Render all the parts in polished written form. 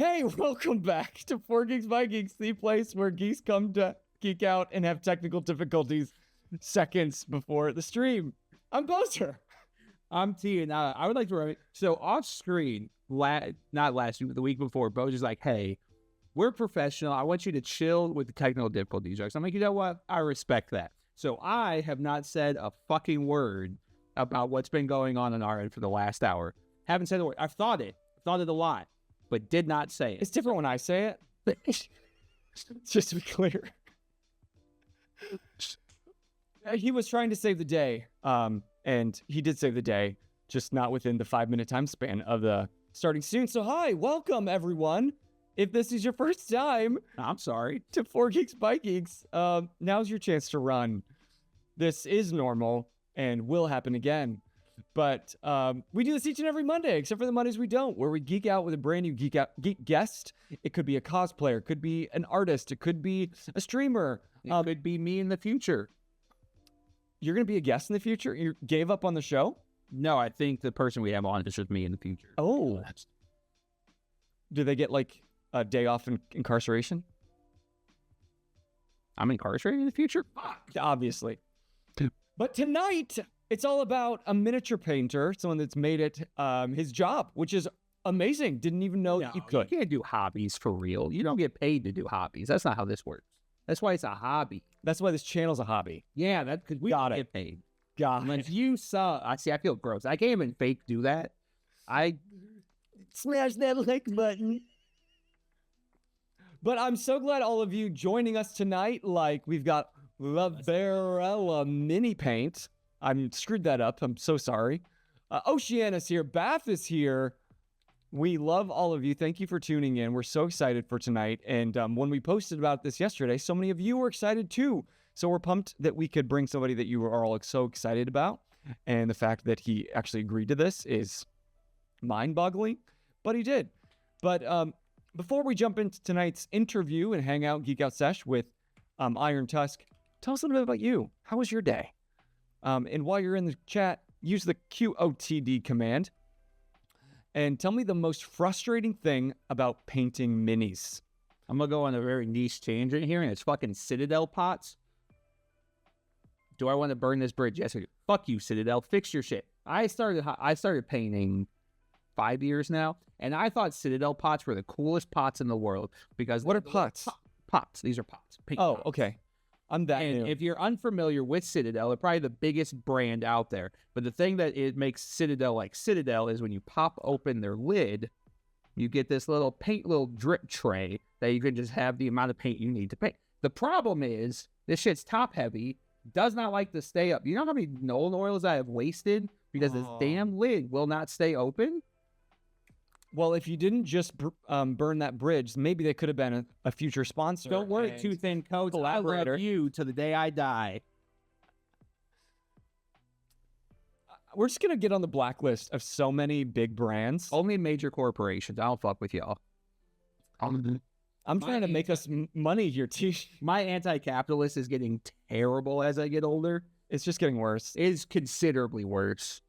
Hey, welcome back to 4 Geeks by Geeks, the place where geeks come to geek out and have technical difficulties seconds before the stream. I'm Bowser. I'm T, and I would like to remind. So off screen, not last week, but the week before, Bowser's like, "Hey, we're professional. I want you to chill with the technical difficulties." So I'm like, you know what? I respect that. So I have not said a fucking word about what's been going on our end for the last hour. Haven't said a word. I've thought it a lot, but did not say it. It's different when I say it. Just to be clear. He was trying to save the day, and he did save the day, just not within the 5-minute time span of the starting soon. So hi, welcome everyone. If this is your first time, I'm sorry, to 4 Geeks by Geeks, now's your chance to run. This is normal and will happen again. But we do this each and every Monday, except for the Mondays we don't, where we geek out with a brand new geek guest. It could be a cosplayer, it could be an artist, it could be a streamer. It could be me in the future. You're going to be a guest in the future? You gave up on the show? No, I think the person we have on is just me in the future. Oh. Do they get like a day off in incarceration? I'm incarcerated in the future? Fuck. Obviously. But tonight, it's all about a miniature painter, someone that's made it his job, which is amazing. Didn't even know that you could. You can't do hobbies for real. You don't get paid to do hobbies. That's not how this works. That's why it's a hobby. That's why this channel's a hobby. Yeah, that's because we Got get paid. God. Unless you saw, I feel gross. I can't even fake do that. I smash that like button. But I'm so glad all of you joining us tonight. Like, we've got La Varela Mini Paint. I screwed that up. I'm so sorry. Oceana's here. Bath is here. We love all of you. Thank you for tuning in. We're so excited for tonight. And when we posted about this yesterday, so many of you were excited too. So we're pumped that we could bring somebody that you are all so excited about. And the fact that he actually agreed to this is mind-boggling, but he did. But before we jump into tonight's interview and hang out Geek Out Sesh with Iron Tusk, tell us a little bit about you. How was your day? And while you're in the chat, use the QOTD command and tell me the most frustrating thing about painting minis. I'm going to go on a very niche tangent here, and it's fucking Citadel pots. Do I want to burn this bridge? Yes, I do. Fuck you, Citadel. Fix your shit. I started painting 5 years now, and I thought Citadel pots were the coolest pots in the world because... What are pots? Pots. These are pots. Oh, okay. I'm that and new. If you're unfamiliar with Citadel, they're probably the biggest brand out there. But the thing that it makes Citadel like Citadel is when you pop open their lid, you get this little drip tray that you can just have the amount of paint you need to paint. The problem is this shit's top heavy, does not like to stay up. You know how many Nolan oils I have wasted because this damn lid will not stay open? Well, if you didn't just burn that bridge, maybe they could have been a future sponsor. Don't worry, Two Thin Coats. I love you to the day I die. We're just going to get on the blacklist of so many big brands. Only major corporations. I don't fuck with y'all. I'm trying to make us money here, T. My anti-capitalist is getting terrible as I get older. It's just getting worse. It is considerably worse.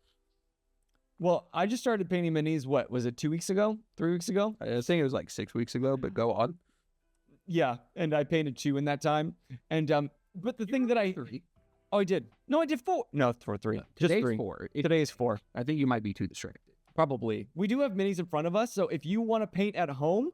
Well, I just started painting minis, what, was it 2 weeks ago? 3 weeks ago? I think it was like 6 weeks ago, but go on. Yeah, and I painted 2 in that time. And, but the thing that I... 3. Oh, I did. No, I did 4. No, for 3. No, just today's 3. 4. Today is 4. I think you might be too distracted. Probably. We do have minis in front of us, so if you want to paint at home,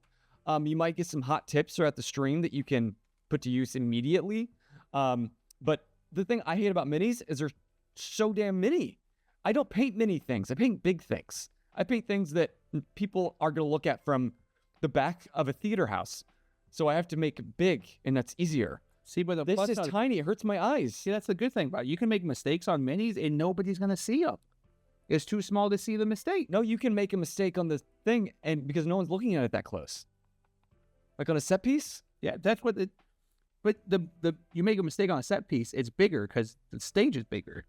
you might get some hot tips throughout the stream that you can put to use immediately. But the thing I hate about minis is they're so damn mini. I don't paint mini things. I paint big things. I paint things that people are going to look at from the back of a theater house. So I have to make it big, and that's easier. See, but this is tiny. It hurts my eyes. See, that's the good thing about it. You can make mistakes on minis, and nobody's going to see them. It's too small to see the mistake. No, you can make a mistake on the thing, and because no one's looking at it that close. Like on a set piece? Yeah, that's what it... But you make a mistake on a set piece, it's bigger because the stage is bigger.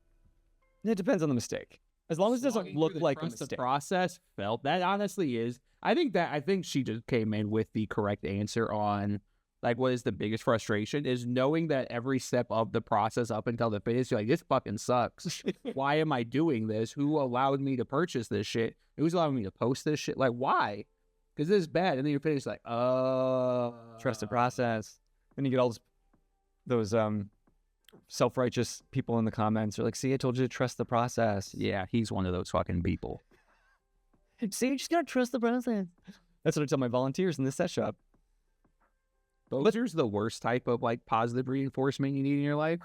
It depends on the mistake. As long as it doesn't look like a mistake. The process felt that honestly is. I think she just came in with the correct answer on like what is the biggest frustration is knowing that every step of the process up until the finish, you're like, this fucking sucks. Why am I doing this? Who allowed me to purchase this shit? Who's allowing me to post this shit? Like, why? because this is bad. And then you're finished like, Trust the process. Then you get all those self-righteous people in the comments are like, see, I told you to trust the process. Yeah, he's one of those fucking people. See, you just gotta trust the process. That's what I tell my volunteers in this set shop. Boser's the worst type of like positive reinforcement you need in your life.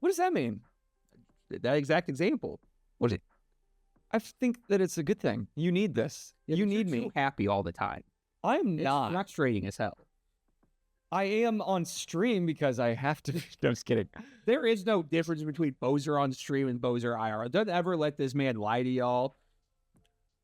What does that mean? That exact example. What is it? I think that it's a good thing. You need this. Yeah, you but need you're me. too happy all the time. I'm It's not. frustrating as hell. I am on stream because I have to. No, just kidding. There is no difference between Bozer on stream and Bozer IR. Don't ever let this man lie to y'all.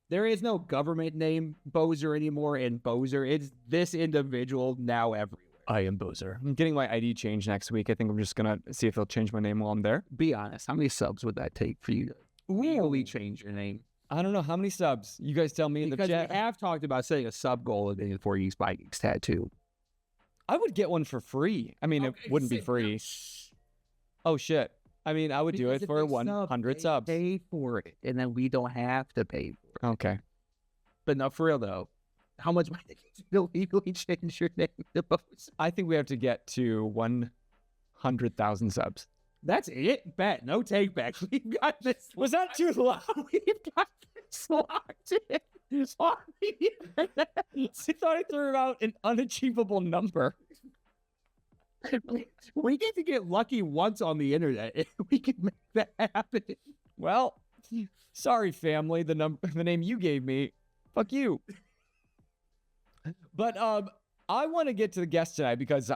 There is no government name Bozer anymore in Bozer. It's this individual now everywhere. I am Bozer. I'm getting my ID changed next week. I think I'm just gonna see if they'll change my name while I'm there. Be honest, how many subs would that take for you to legally change your name? I don't know how many subs. You guys tell me in the Because chat. we have talked about setting a sub goal of getting a 4 Geeks by Geeks tattoo. I would get one for free. I mean, it wouldn't be free. Oh shit. I mean, I would do it for 100 subs. Pay for it, and then we don't have to pay for it. Okay. But no, for real though, how much money did you legally change your name to Bozer? I think we have to get to 100,000 subs. That's it. Bet no take back. We've got this. Was that too loud? We've got this locked in. I thought I threw out an unachievable number. We get to get lucky once on the internet. If we can make that happen. Well, sorry, family. The name you gave me. Fuck you. But I want to get to the guest tonight because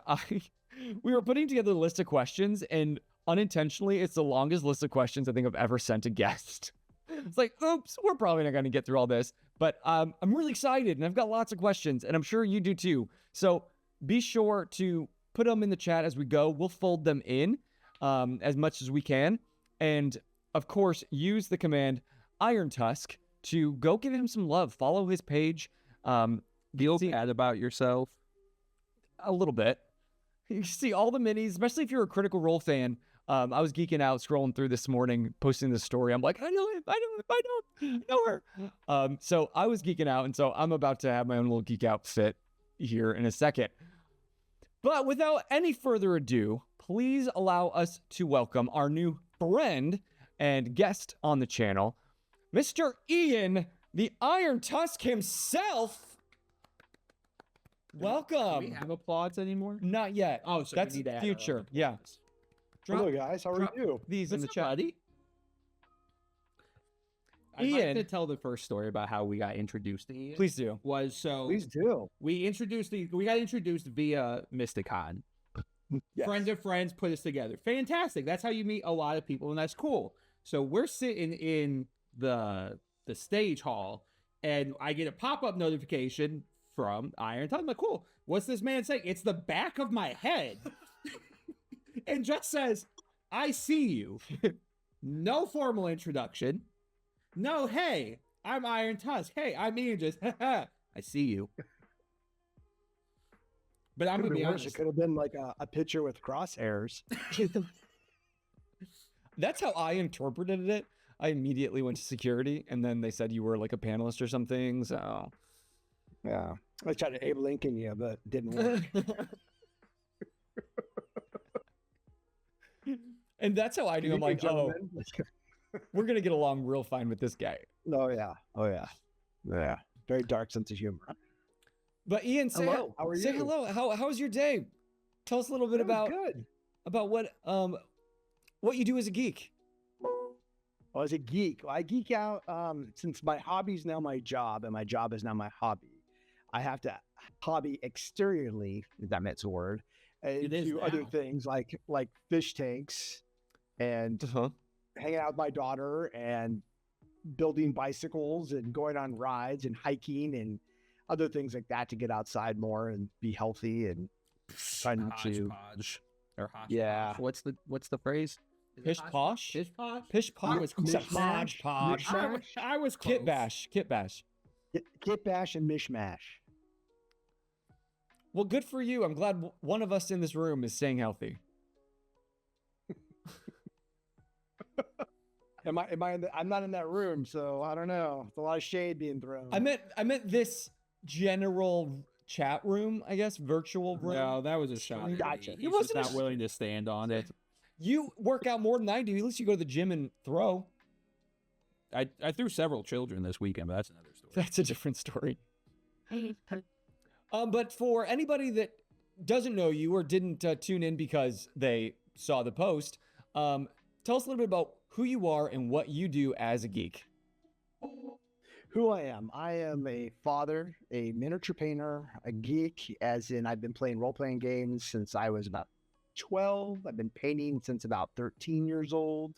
we were putting together a list of questions, and unintentionally, it's the longest list of questions I think I've ever sent a guest. It's like, oops, we're probably not going to get through all this. But I'm really excited, and I've got lots of questions, and I'm sure you do too. So be sure to put them in the chat as we go. We'll fold them in as much as we can. And, of course, use the command Iron Tusk to go give him some love. Follow his page. Feel bad about yourself. A little bit. You see all the minis, especially if you're a Critical Role fan. I was geeking out, scrolling through this morning, posting this story. I'm like, I know her. So I was geeking out, and so I'm about to have my own little geek out fit here in a second. But without any further ado, please allow us to welcome our new friend and guest on the channel, Mr. Ian, the Iron Tusk himself. Welcome. Do we have applause anymore? Not yet. Oh, so that's we need to add future. Yeah. Hello, guys. How are you? These in the chat. Buddy? I'd Ian. like to tell the first story about how we got introduced to Ian. Please do. Please do. We got introduced via Mysticon. Yes. Friends of friends put us together. Fantastic. That's how you meet a lot of people, and that's cool. So we're sitting in the stage hall, and I get a pop-up notification from Iron Tusk. I'm like, cool. What's this man saying? It's the back of my head. And just says, I see you. No formal introduction. No, hey, I'm Iron Tusk. Hey, I'm Ian. Just, I see you. But I'm going to be honest. It could have been like a picture with crosshairs. That's how I interpreted it. I immediately went to security, and then they said you were like a panelist or something. So, Yeah. I tried to Abe Lincoln you, but it didn't work. and that's how I do. I'm like, oh, Gentlemen. we're gonna get along real fine with this guy. Oh, yeah. Oh, yeah. Yeah. Very dark sense of humor. But Ian, say Hello. How are say you? hello. How's your day? Tell us a little bit Good. about what you do as a geek. Well, as a geek, I geek out since my hobby is now my job, and my job is now my hobby. I have to hobby exteriorly, if that makes a word, It is do other now. things like fish tanks and hanging out with my daughter and building bicycles and going on rides and hiking and other things like that to get outside more and be healthy and try not to. Hodgepodge. Or hodgepodge. Yeah. What's the phrase? Is it Pish hodgepodge? posh? Pish posh? Pish I posh. was close. Hodgepodge. I was close. Kit bash. Kit bash. Kit bash and mishmash. Well, good for you. I'm glad one of us in this room is staying healthy. Am I I'm not in that room, so I don't know. It's a lot of shade being thrown. I meant this general chat room, I guess, virtual room. No, that was a shot. Gotcha. He was not willing to stand on it. You work out more than I do. At least you go to the gym and throw. I threw several children this weekend, but that's another story. That's a different story. But for anybody that doesn't know you or didn't tune in because they saw the post, tell us a little bit about who you are and what you do as a geek. Who I am a father, a miniature painter, a geek, as in I've been playing role-playing games since I was about 12. I've been painting since about 13 years old.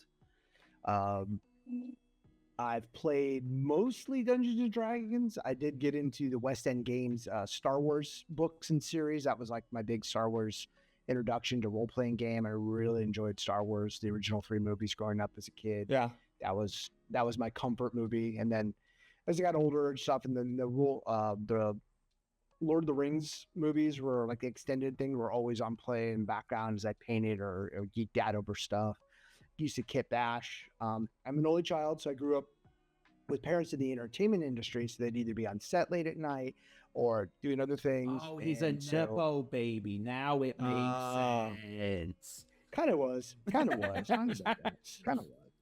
I've played mostly Dungeons and Dragons. I did get into the West End Games Star Wars books and series. That was like my big Star Wars introduction to role-playing game. I really enjoyed Star Wars, the original 3 movies growing up as a kid. Yeah. That was my comfort movie. And then as I got older and stuff, and then the Lord of the Rings movies were like the extended thing, were always on play in background as I painted or geeked out over stuff. Used to kit bash. I'm an only child, so I grew up with parents in the entertainment industry, so they'd either be on set late at night or doing other things. Oh, he's a Nepo baby. Now it makes sense. Kind of was. Kind of was.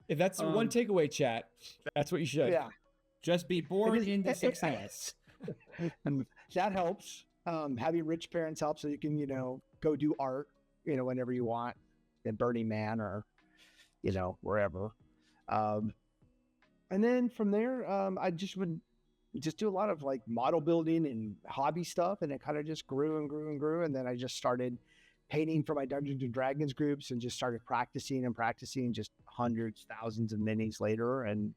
If that's one takeaway, chat, that's what you should. Yeah. Just be born into success. And that helps. Having rich parents helps, so you can, go do art, whenever you want at Burning Man or, wherever. And then from there, I would do a lot of like model building and hobby stuff. And it kind of just grew and grew and grew. And then I just started painting for my Dungeons and Dragons groups and just started practicing just hundreds, thousands of minis later, and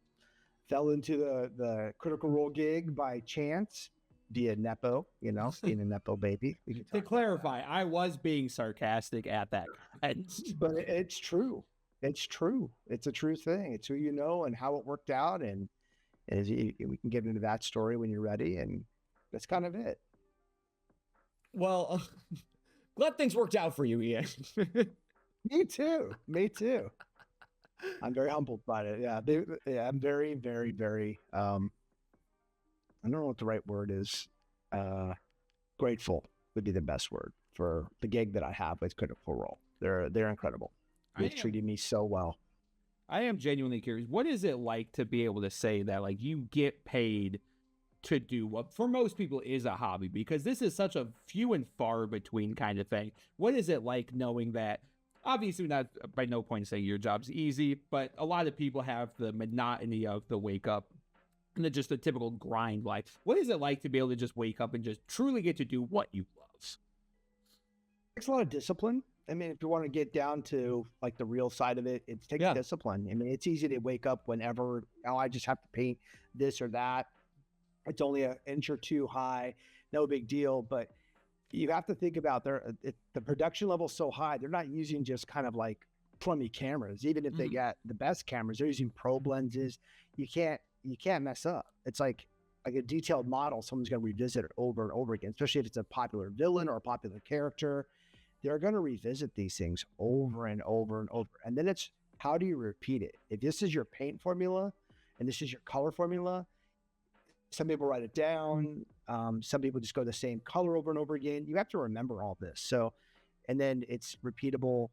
fell into the Critical Role gig by chance via Nepo, being a Nepo baby. To clarify, I was being sarcastic at that comment. But it's true. It's true. It's a true thing. It's who you know and how it worked out. And we can get into that story when you're ready. And that's kind of it. Well, glad things worked out for you, Ian. Me too. I'm very humbled by it. Yeah. I'm very, very, very, I don't know what the right word is. Grateful would be the best word for the gig that I have with Critical Role. They're incredible. They've treated me so well. I am genuinely curious. What is it like to be able to say that, like, you get paid to do what for most people is a hobby? Because this is such a few and far between kind of thing. What is it like knowing that, obviously not by no point saying your job's easy, but a lot of people have the monotony of the wake up and just the typical grind life. What is it like to be able to just wake up and just truly get to do what you love? It's a lot of discipline. I mean, if you want to get down to like the real side of it, it takes discipline. I mean, it's easy to wake up whenever, I just have to paint this or that. It's only an inch or two high, no big deal. But you have to think about the production level is so high. They're not using just kind of like crummy cameras. Even if they got the best cameras, they're using probe lenses. You can't mess up. It's like a detailed model. Someone's going to revisit it over and over again, especially if it's a popular villain or a popular character. They're going to revisit these things over and over and over. And then it's, how do you repeat it? If this is your paint formula and this is your color formula, some people write it down. Some people just go the same color over and over again. You have to remember all this. So, and then it's repeatable.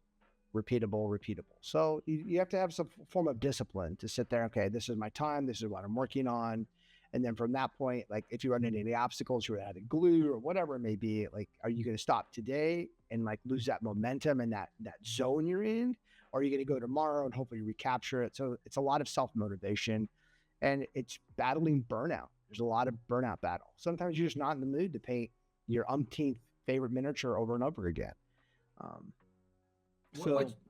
So you have to have some form of discipline to sit there. Okay, this is my time. This is what I'm working on. And then from that point, like if you run into any obstacles, you're adding glue or whatever it may be, like, are you going to stop today and like lose that momentum and that zone you're in? Or are you going to go tomorrow and hopefully recapture it? So it's a lot of self-motivation, and it's battling burnout. There's a lot of burnout battle. Sometimes you're just not in the mood to paint your umpteenth favorite miniature over and over again.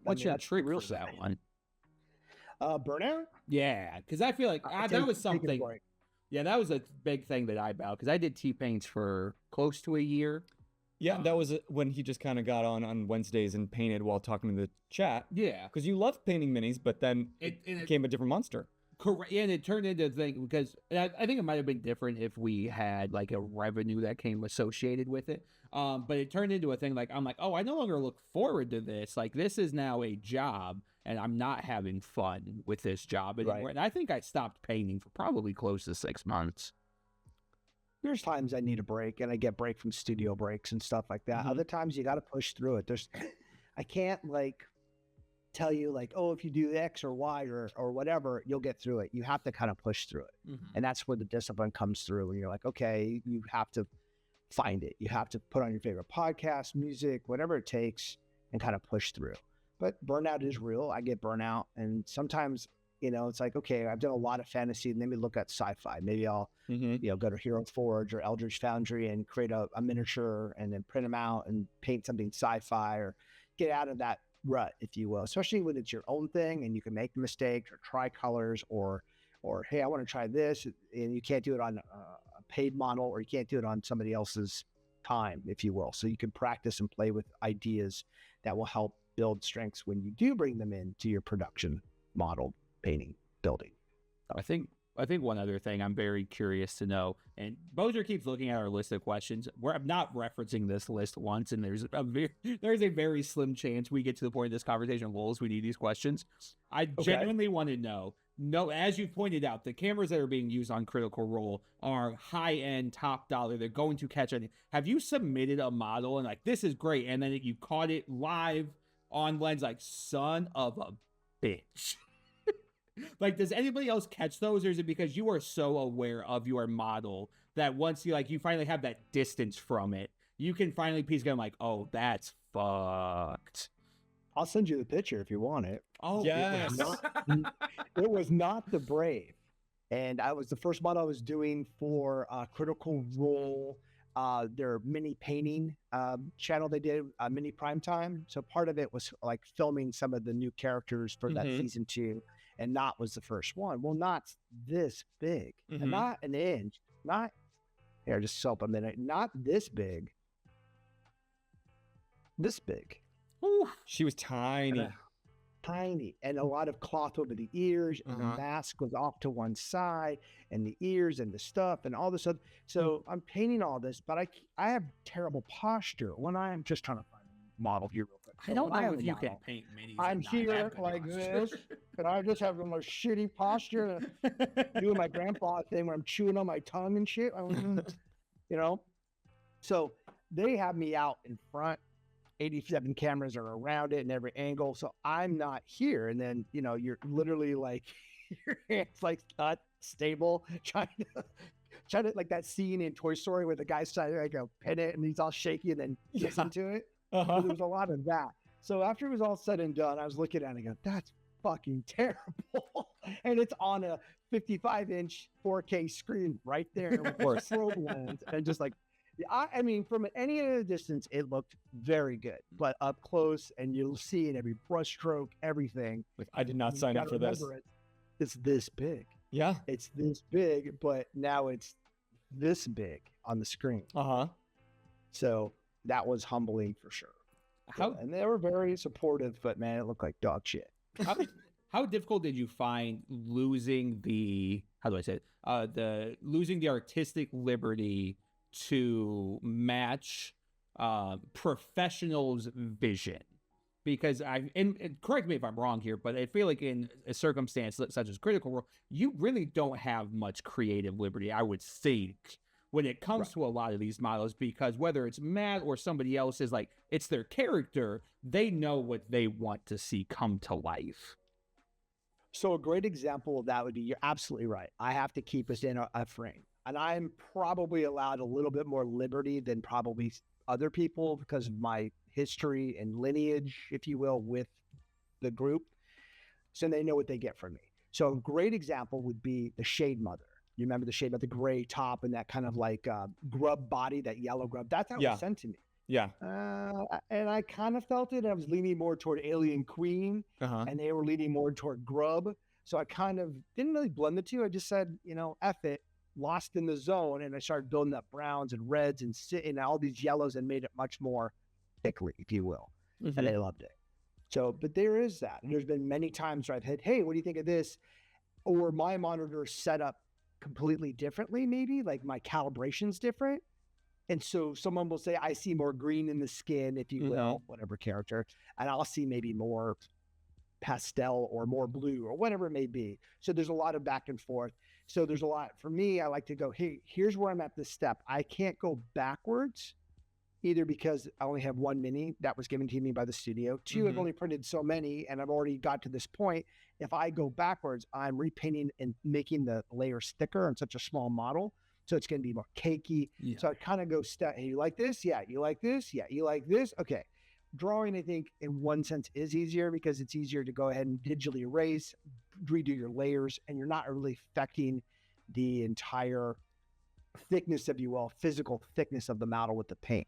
What's your trick for that one? Burnout? Yeah, because I feel like that was something. Yeah, that was a big thing that I battled, because I did T-paints for close to a year. Yeah, that was when he just kind of got on Wednesdays and painted while talking to the chat. Yeah. Because you loved painting minis, but then it became a different monster. Correct. And it turned into a thing because I think it might have been different if we had like a revenue that came associated with it. But it turned into a thing like, I'm like, oh, I no longer look forward to this. Like, this is now a job, and I'm not having fun with this job anymore. Right. And I think I stopped painting for probably close to 6 months. there's times I need a break, and I get break from studio breaks and stuff like that. Other times you got to push through it. I can't like tell you like, oh, if you do X or Y or whatever, you'll get through it. You have to kind of push through it. And that's where the discipline comes through. And you're like, okay, you have to find it. You have to put on your favorite podcast, music, whatever it takes, and kind of push through. But burnout is real. I get burnout. And sometimes, it's like, okay, I've done a lot of fantasy. Let me look at sci-fi. Maybe I'll, go to Hero Forge or Eldritch Foundry and create a miniature and then print them out and paint something sci-fi, or get out of that rut, if you will, especially when it's your own thing and you can make mistakes or try colors or hey, I want to try this, and you can't do it on a paid model, or you can't do it on somebody else's time, if you will. So you can practice and play with ideas that will help build strengths when you do bring them into your production model painting building. I think one other thing I'm very curious to know, and Bozer keeps looking at our list of questions. I'm not referencing this list once, and there's a very slim chance we get to the point of this conversation, Wolves, we need these questions. I genuinely want to know, as you've pointed out, the cameras that are being used on Critical Role are high-end, top dollar. They're going to catch anything. Have you submitted a model and like, this is great, and then you caught it live on lens like, son of a bitch? Like, does anybody else catch those, or is it because you are so aware of your model that once you finally have that distance from it, you can finally piece together like, oh, that's fucked? I'll send you the picture if you want it. Oh, yes. It was not the Brave. And I was the first model I was doing for Critical Role, their mini painting channel. They did mini primetime. So part of it was like filming some of the new characters for that season 2. And Not was the first one. Well, Not's this big, and not an inch, not here, just soap a minute, not this big, this big. Ooh, she was tiny. Tiny, and a lot of cloth over the ears, and the mask was off to one side, and the ears and the stuff and all this other. So I'm painting all this, but I have terrible posture when I'm just trying to find a model here real quick. I don't know if you can paint minis. I'm here like this, and I just have my shitty posture, doing my grandpa thing where I'm chewing on my tongue and shit. So they have me out in front. 87 cameras are around it in every angle, so I'm not here. And then you're literally like your hands like cut stable, trying to like that scene in Toy Story where the guy's trying to like pin it and he's all shaky and then gets into it. So there was a lot of that. So after it was all said and done, I was looking at it and go, that's fucking terrible. And it's on a 55-inch 4K screen right there with a probe lens, and just like, I mean, from any other distance, it looked very good, but up close, and you'll see in every brush stroke, everything. I did not sign up for this. It's this big. Yeah. It's this big, but now it's this big on the screen. So that was humbling for sure. And they were very supportive, but man, it looked like dog shit. How difficult did you find losing the losing the artistic liberty to match professionals' vision? Because and correct me if I'm wrong here, but I feel like in a circumstance such as Critical Role, you really don't have much creative liberty, I would think, when it comes to a lot of these models, because whether it's Matt or somebody else, is like, it's their character, they know what they want to see come to life. So a great example of that would be, you're absolutely right, I have to keep us in a frame. And I'm probably allowed a little bit more liberty than probably other people because of my history and lineage, if you will, with the group. So they know what they get from me. So a great example would be the Shade Mother. You remember the Shade Mother, the gray top and that kind of like grub body, that yellow grub. That's how it was sent to me. Yeah. And I kind of felt it. I was leaning more toward Alien Queen, and they were leaning more toward grub. So I kind of didn't really blend the two. I just said, F it. Lost in the zone, and I started building up browns and reds and all these yellows and made it much more thickly, if you will. And they loved it. So, but there is that. And there's been many times where I've had, hey, what do you think of this? Or my monitor set up completely differently, maybe like my calibration's different. And so someone will say, I see more green in the skin, if you will, whatever character. And I'll see maybe more pastel or more blue or whatever it may be. So there's a lot of back and forth. So there's a lot for me. I like to go, hey, here's where I'm at this step. I can't go backwards either because I only have one mini that was given to me by the studio. Two, I've only printed so many and I've already got to this point. If I go backwards, I'm repainting and making the layers thicker on such a small model. So it's going to be more cakey. Yeah. So I kind of go step, hey, you like this? Yeah. You like this? Yeah. You like this? Okay. Drawing, I think, in one sense is easier because it's easier to go ahead and digitally erase, redo your layers, and you're not really affecting the entire thickness, if you will, physical thickness of the model with the paint.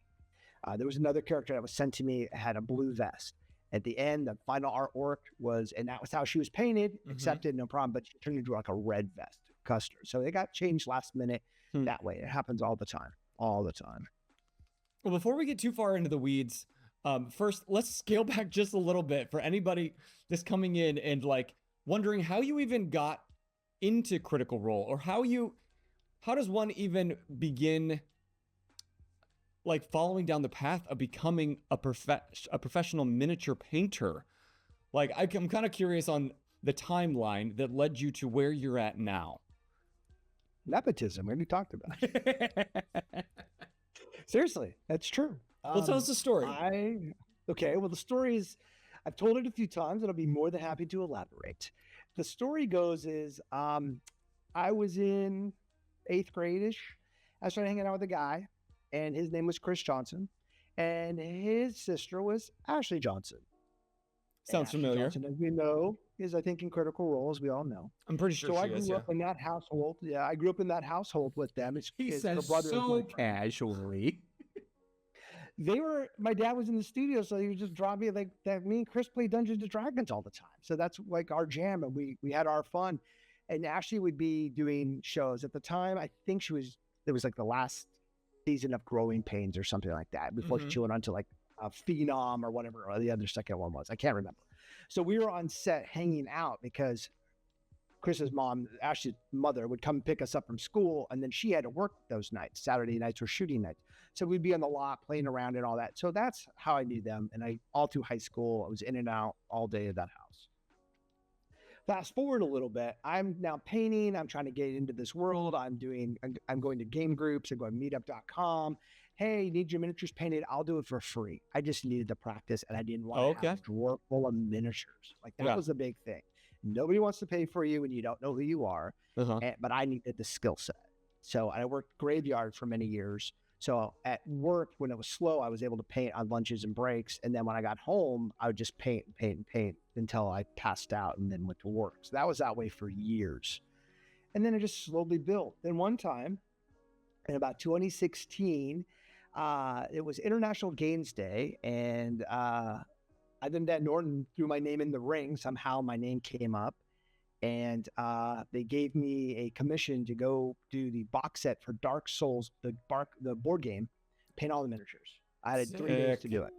There was another character that was sent to me, had a blue vest. At the end, the final artwork was, and that was how she was painted, accepted, no problem, but she turned into like a red vest, custard. So it got changed last minute that way. It happens all the time, all the time. Well, before we get too far into the weeds, first, let's scale back just a little bit for anybody that's coming in and like wondering how you even got into Critical Role, or how does one even begin like following down the path of becoming a professional miniature painter? Like, I'm kind of curious on the timeline that led you to where you're at now. Nepotism, we already talked about it. Seriously, that's true. Well, tell us the story. Okay, well, the story is, I've told it a few times, and I'll be more than happy to elaborate. The story goes is, I was in 8th grade-ish. I started hanging out with a guy, and his name was Chris Johnson, and his sister was Ashley Johnson. Sounds familiar. Johnson, as we know, is, I think, in Critical Role, as we all know. I'm pretty sure so she I grew up in that household. Yeah, I grew up in that household with them. He says so casually. My dad was in the studio, so he would just draw me like that. Me and Chris played Dungeons and Dragons all the time. So that's like our jam, and we had our fun. And Ashley would be doing shows at the time. I think it was like the last season of Growing Pains or something like that before she went on to like Phenom or whatever, or the other second one was. I can't remember. So we were on set hanging out because Chris's mom, Ashley's mother, would come pick us up from school, and then she had to work those nights. Saturday nights were shooting nights. So we'd be on the lot playing around and all that. So that's how I knew them. And all through high school, I was in and out all day at that house. Fast forward a little bit, I'm now painting. I'm trying to get into this world. I'm going to game groups. I'm going to meetup.com. Hey, need your miniatures painted? I'll do it for free. I just needed to practice, and I didn't want to have a drawer full of miniatures. Like that was a big thing. Nobody wants to pay for you when you don't know who you are. But I needed the skill set. So I worked graveyard for many years. So at work, when it was slow, I was able to paint on lunches and breaks. And then when I got home, I would just paint until I passed out and then went to work. So that was that way for years. And then it just slowly built. Then one time in about 2016, it was International Games Day. And other than that, Norton threw my name in the ring. Somehow my name came up. And they gave me a commission to go do the box set for Dark Souls, the board game, paint all the miniatures. I had 3 days to do it.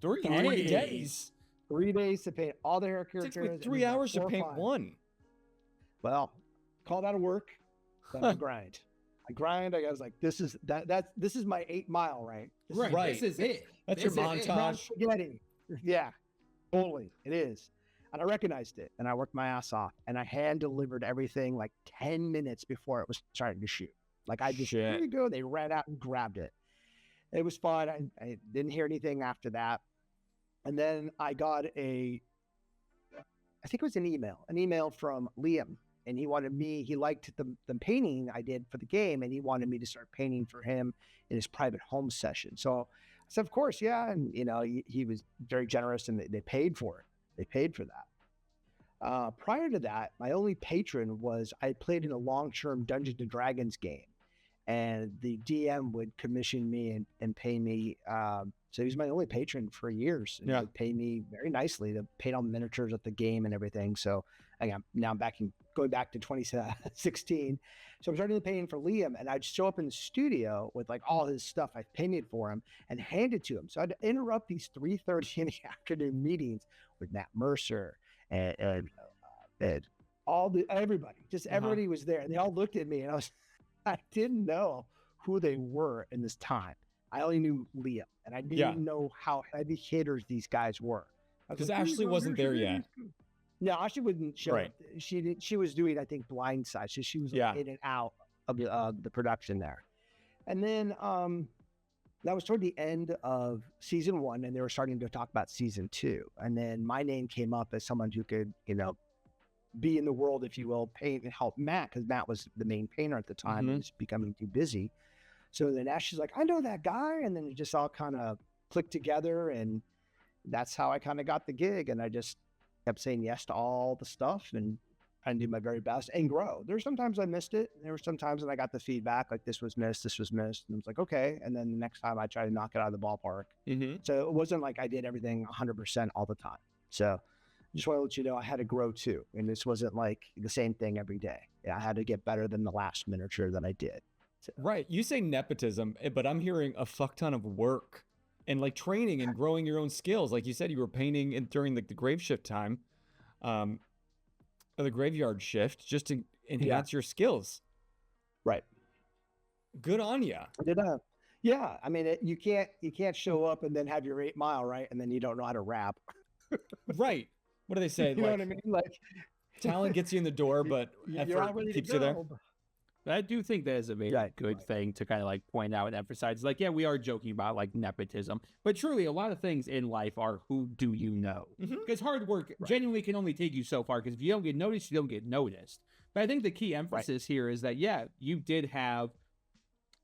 3 days? 3 days to paint all the characters. It took me 3 hours to paint one. Well, call that a work. That's a grind. I was like, this is my 8 mile, right? This is it. That's your montage. Spaghetti. Yeah, totally. It is. And I recognized it, and I worked my ass off, and I hand delivered everything like 10 minutes before it was starting to shoot. Like I just, here you go. They ran out and grabbed it. It was fun. I didn't hear anything after that. And then I got I think it was an email from Liam, and he liked the painting I did for the game, and he wanted me to start painting for him in his private home session. So I said, of course, yeah. And, he was very generous, and they paid for it. They paid for that. Prior to that, my only patron was I played in a long-term Dungeons and Dragons game, and the DM would commission me and pay me. So he was my only patron for years. And he would pay me very nicely to paint all the miniatures at the game and everything. So I'm going back to 2016. So I'm starting to paint for Liam, and I'd show up in the studio with like all his stuff I painted for him and hand it to him. So I'd interrupt these 3:30 in the afternoon meetings with Matt Mercer and everybody. Just everybody was there, and they all looked at me, and I didn't know who they were in this time. I only knew Liam, and I didn't know how heavy hitters these guys were. Because Ashley wasn't there yet. No, she wouldn't show. Right. She was doing, I think, Blind Side. So she was Yeah. in and out of the production there. And then that was toward the end of season 1, and they were starting to talk about season 2. And then my name came up as someone who could, be in the world, if you will, paint and help Matt, because Matt was the main painter at the time. Mhm. He was becoming too busy. So then Ashley's like, I know that guy. And then it just all kind of clicked together. And that's how I kind of got the gig. And I just kept saying yes to all the stuff and trying to do my very best and grow. There's sometimes I missed it. There were some times when I got the feedback, like this was missed. And I was like, okay. And then the next time I tried to knock it out of the ballpark. Mm-hmm. So it wasn't like I did everything 100% all the time. So just want to let you know I had to grow too. And this wasn't like the same thing every day. I had to get better than the last miniature that I did. So. Right. You say nepotism, but I'm hearing a fuck ton of work and like training and growing your own skills. Like you said, you were painting during the grave shift time, or the graveyard shift, just to enhance your skills. Right. Good on you. Yeah. I mean, you can't show up and then have your 8 Mile, right? And then you don't know how to rap. Right. What do they say? You know what I mean? Like, talent gets you in the door, but effort keeps you there. I do think that is a very good thing to kind of like point out and emphasize. Like, yeah, we are joking about like nepotism, but truly a lot of things in life are who do you know? Because hard work genuinely can only take you so far, because if you don't get noticed, you don't get noticed. But I think the key emphasis here is that, yeah, you did have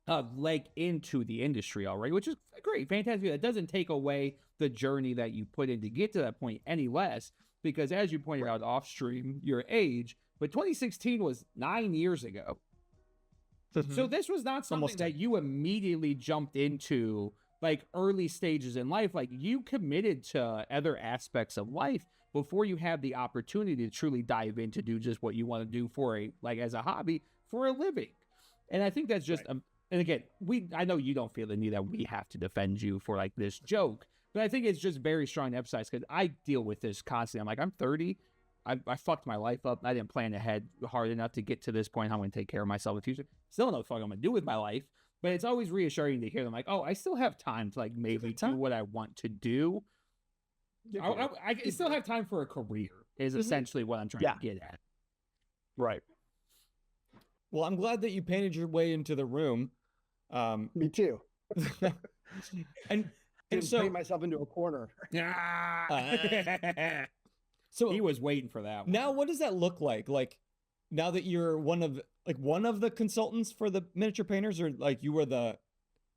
a leg into the industry already, which is great, fantastic. That doesn't take away the journey that you put in to get to that point any less, because as you pointed out off stream, your age, but 2016 was 9 years ago. So this was not something that you immediately jumped into like early stages in life. Like you committed to other aspects of life before you had the opportunity to truly dive in to do just what you want to do for as a hobby for a living. And I think that's just, and again, I know you don't feel the need that we have to defend you for like this joke, but I think it's just very strong to emphasize, because I deal with this constantly. I'm like, I'm 30. I fucked my life up. I didn't plan ahead hard enough to get to this point. I'm going to take care of myself in the future. Still don't know what the fuck I'm going to do with my life, but it's always reassuring to hear them like, oh, I still have time to like maybe do what I want to do. I still have time for a career is essentially what I'm trying to get at. Right. Well, I'm glad that you painted your way into the room. Me too. and so paint myself into a corner. So he was waiting for that one. Now, what does that look like? Like, now that you're one of the consultants for the miniature painters, or like you were the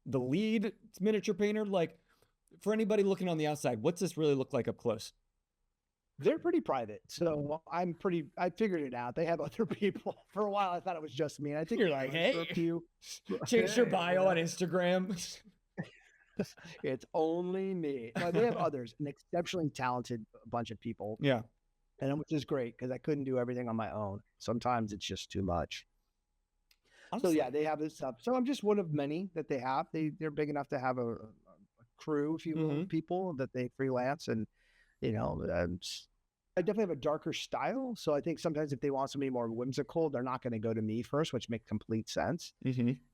lead miniature painter, like for anybody looking on the outside, what's this really look like up close? They're pretty private. So I figured it out. They have other people. For a while, I thought it was just me. And I think you're like, hey, change your bio on Instagram. It's only me. No, they have others, an exceptionally talented bunch of people. Yeah. And which is great, because I couldn't do everything on my own. Sometimes it's just too much. Honestly. So yeah, they have this stuff. So I'm just one of many that they have. They're big enough to have a crew, if you will, of people that they freelance. And, I definitely have a darker style. So I think sometimes if they want somebody more whimsical, they're not going to go to me first, which makes complete sense. And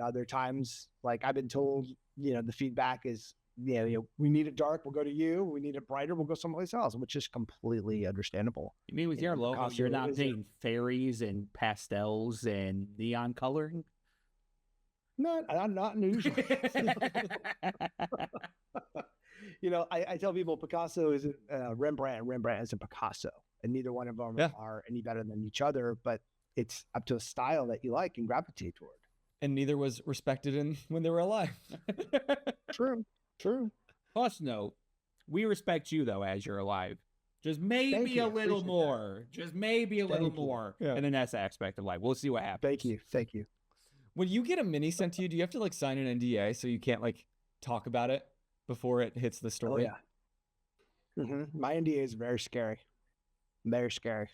other times, like I've been told, the feedback is, we need it dark, we'll go to you. We need it brighter, we'll go someplace else, which is completely understandable. You mean with your logo, you're not painting fairies and pastels and neon coloring? Not unusual. I tell people Picasso isn't Rembrandt, and Rembrandt isn't Picasso, and neither one of them are any better than each other, but it's up to a style that you like and gravitate toward. And neither was respected when they were alive. True. Plus, no, we respect you though as you're alive. Just maybe a little more. Just maybe a little more. Yeah. And then that's the aspect of life. We'll see what happens. Thank you. When you get a mini sent to you, do you have to like sign an NDA so you can't like talk about it before it hits the story? Oh, yeah. My NDA is very scary. Very scary.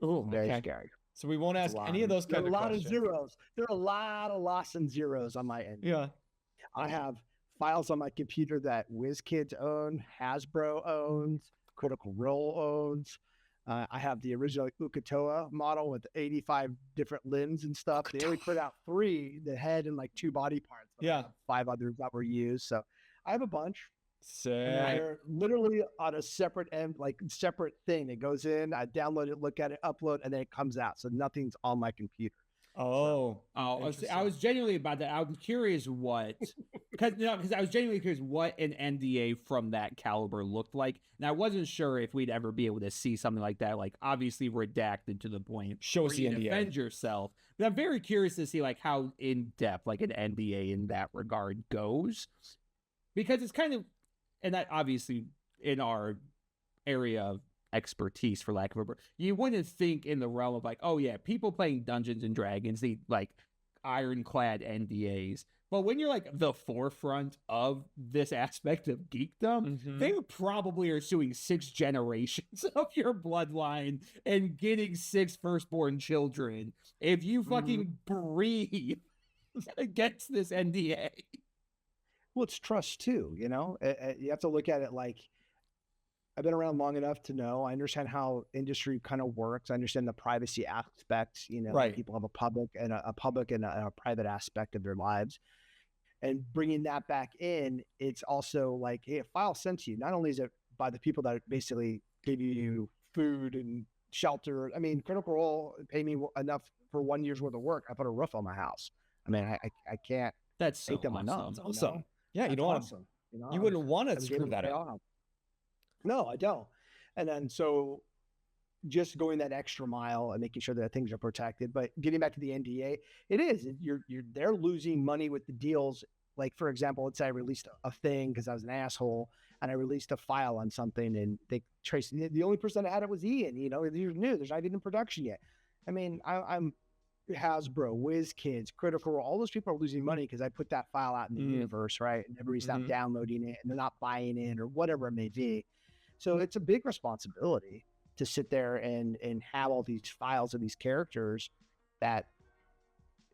Oh, very scary. So we won't ask any of those kind of questions. There are a lot of zeros. There are a lot of loss and zeros on my end. Yeah. I have files on my computer that WizKids own, Hasbro owns, Critical Role owns. I have the original Ukatoa model with 85 different limbs and stuff. They only put out 3, the head and like 2 body parts. Yeah. 5 others that were used. So I have a bunch. Sick. They're literally on a separate end, like separate thing. It goes in, I download it, look at it, upload, and then it comes out. So nothing's on my computer. Oh, I was genuinely about that. I was curious what, because I was genuinely curious what an NDA from that caliber looked like, and I wasn't sure if we'd ever be able to see something like that, like obviously redacted to the point show us where the you NDA. defend yourself. But I'm very curious to see like how in depth like an NDA in that regard goes, because it's kind of, and that obviously in our area of expertise, for lack of a word, you wouldn't think in the realm of like, oh yeah, people playing Dungeons and Dragons need like ironclad NDAs. But when you're like the forefront of this aspect of geekdom, they probably are suing 6 generations of your bloodline and getting 6 firstborn children if you fucking breathe against this NDA. Well, it's trust too, you know? You have to look at it like, I've been around long enough to know, I understand how industry kind of works. I understand the privacy aspects, you know, Right. people have a public and a private aspect of their lives. And bringing that back in, it's also like, hey, a file sent to you, not only is it by the people that basically gave you food and shelter. I mean, Critical Role paid me enough for 1 year's worth of work. I put a roof on my house. I mean, I can't That's so take them enough. That's you awesome. know? Yeah, you That's don't want awesome. You know, you wouldn't want I to was screw able to that pay up. off. No, I don't. And then so just going that extra mile and making sure that things are protected. But getting back to the NDA, they're losing money with the deals. Like, for example, let's say I released a thing because I was an asshole and I released a file on something and they traced the only person that had it was Ian, you know, you're new, there's not even in production yet. I mean, I'm Hasbro, WizKids, Critical Role, all those people are losing money because I put that file out in the universe, right? And everybody's not downloading it and they're not buying it or whatever it may be. So it's a big responsibility to sit there and have all these files of these characters that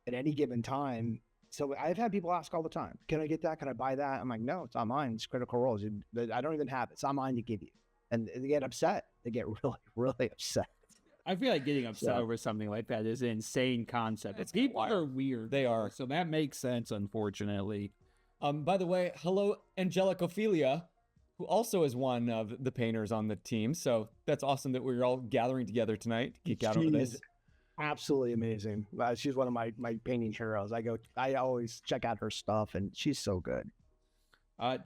at any given time. So I've had people ask all the time, can I get that? Can I buy that? I'm like, no, it's not mine. It's Critical Roles. I don't even have it. It's not mine to give you. And they get upset. They get really, really upset. I feel like getting upset over something like that is an insane concept. People are weird. They are. So that makes sense, unfortunately. By the way, hello, Angelic Ophelia, who also is one of the painters on the team. So that's awesome that we're all gathering together tonight to geek out over this. Absolutely amazing. She's one of my painting heroes. I always check out her stuff, and she's so good.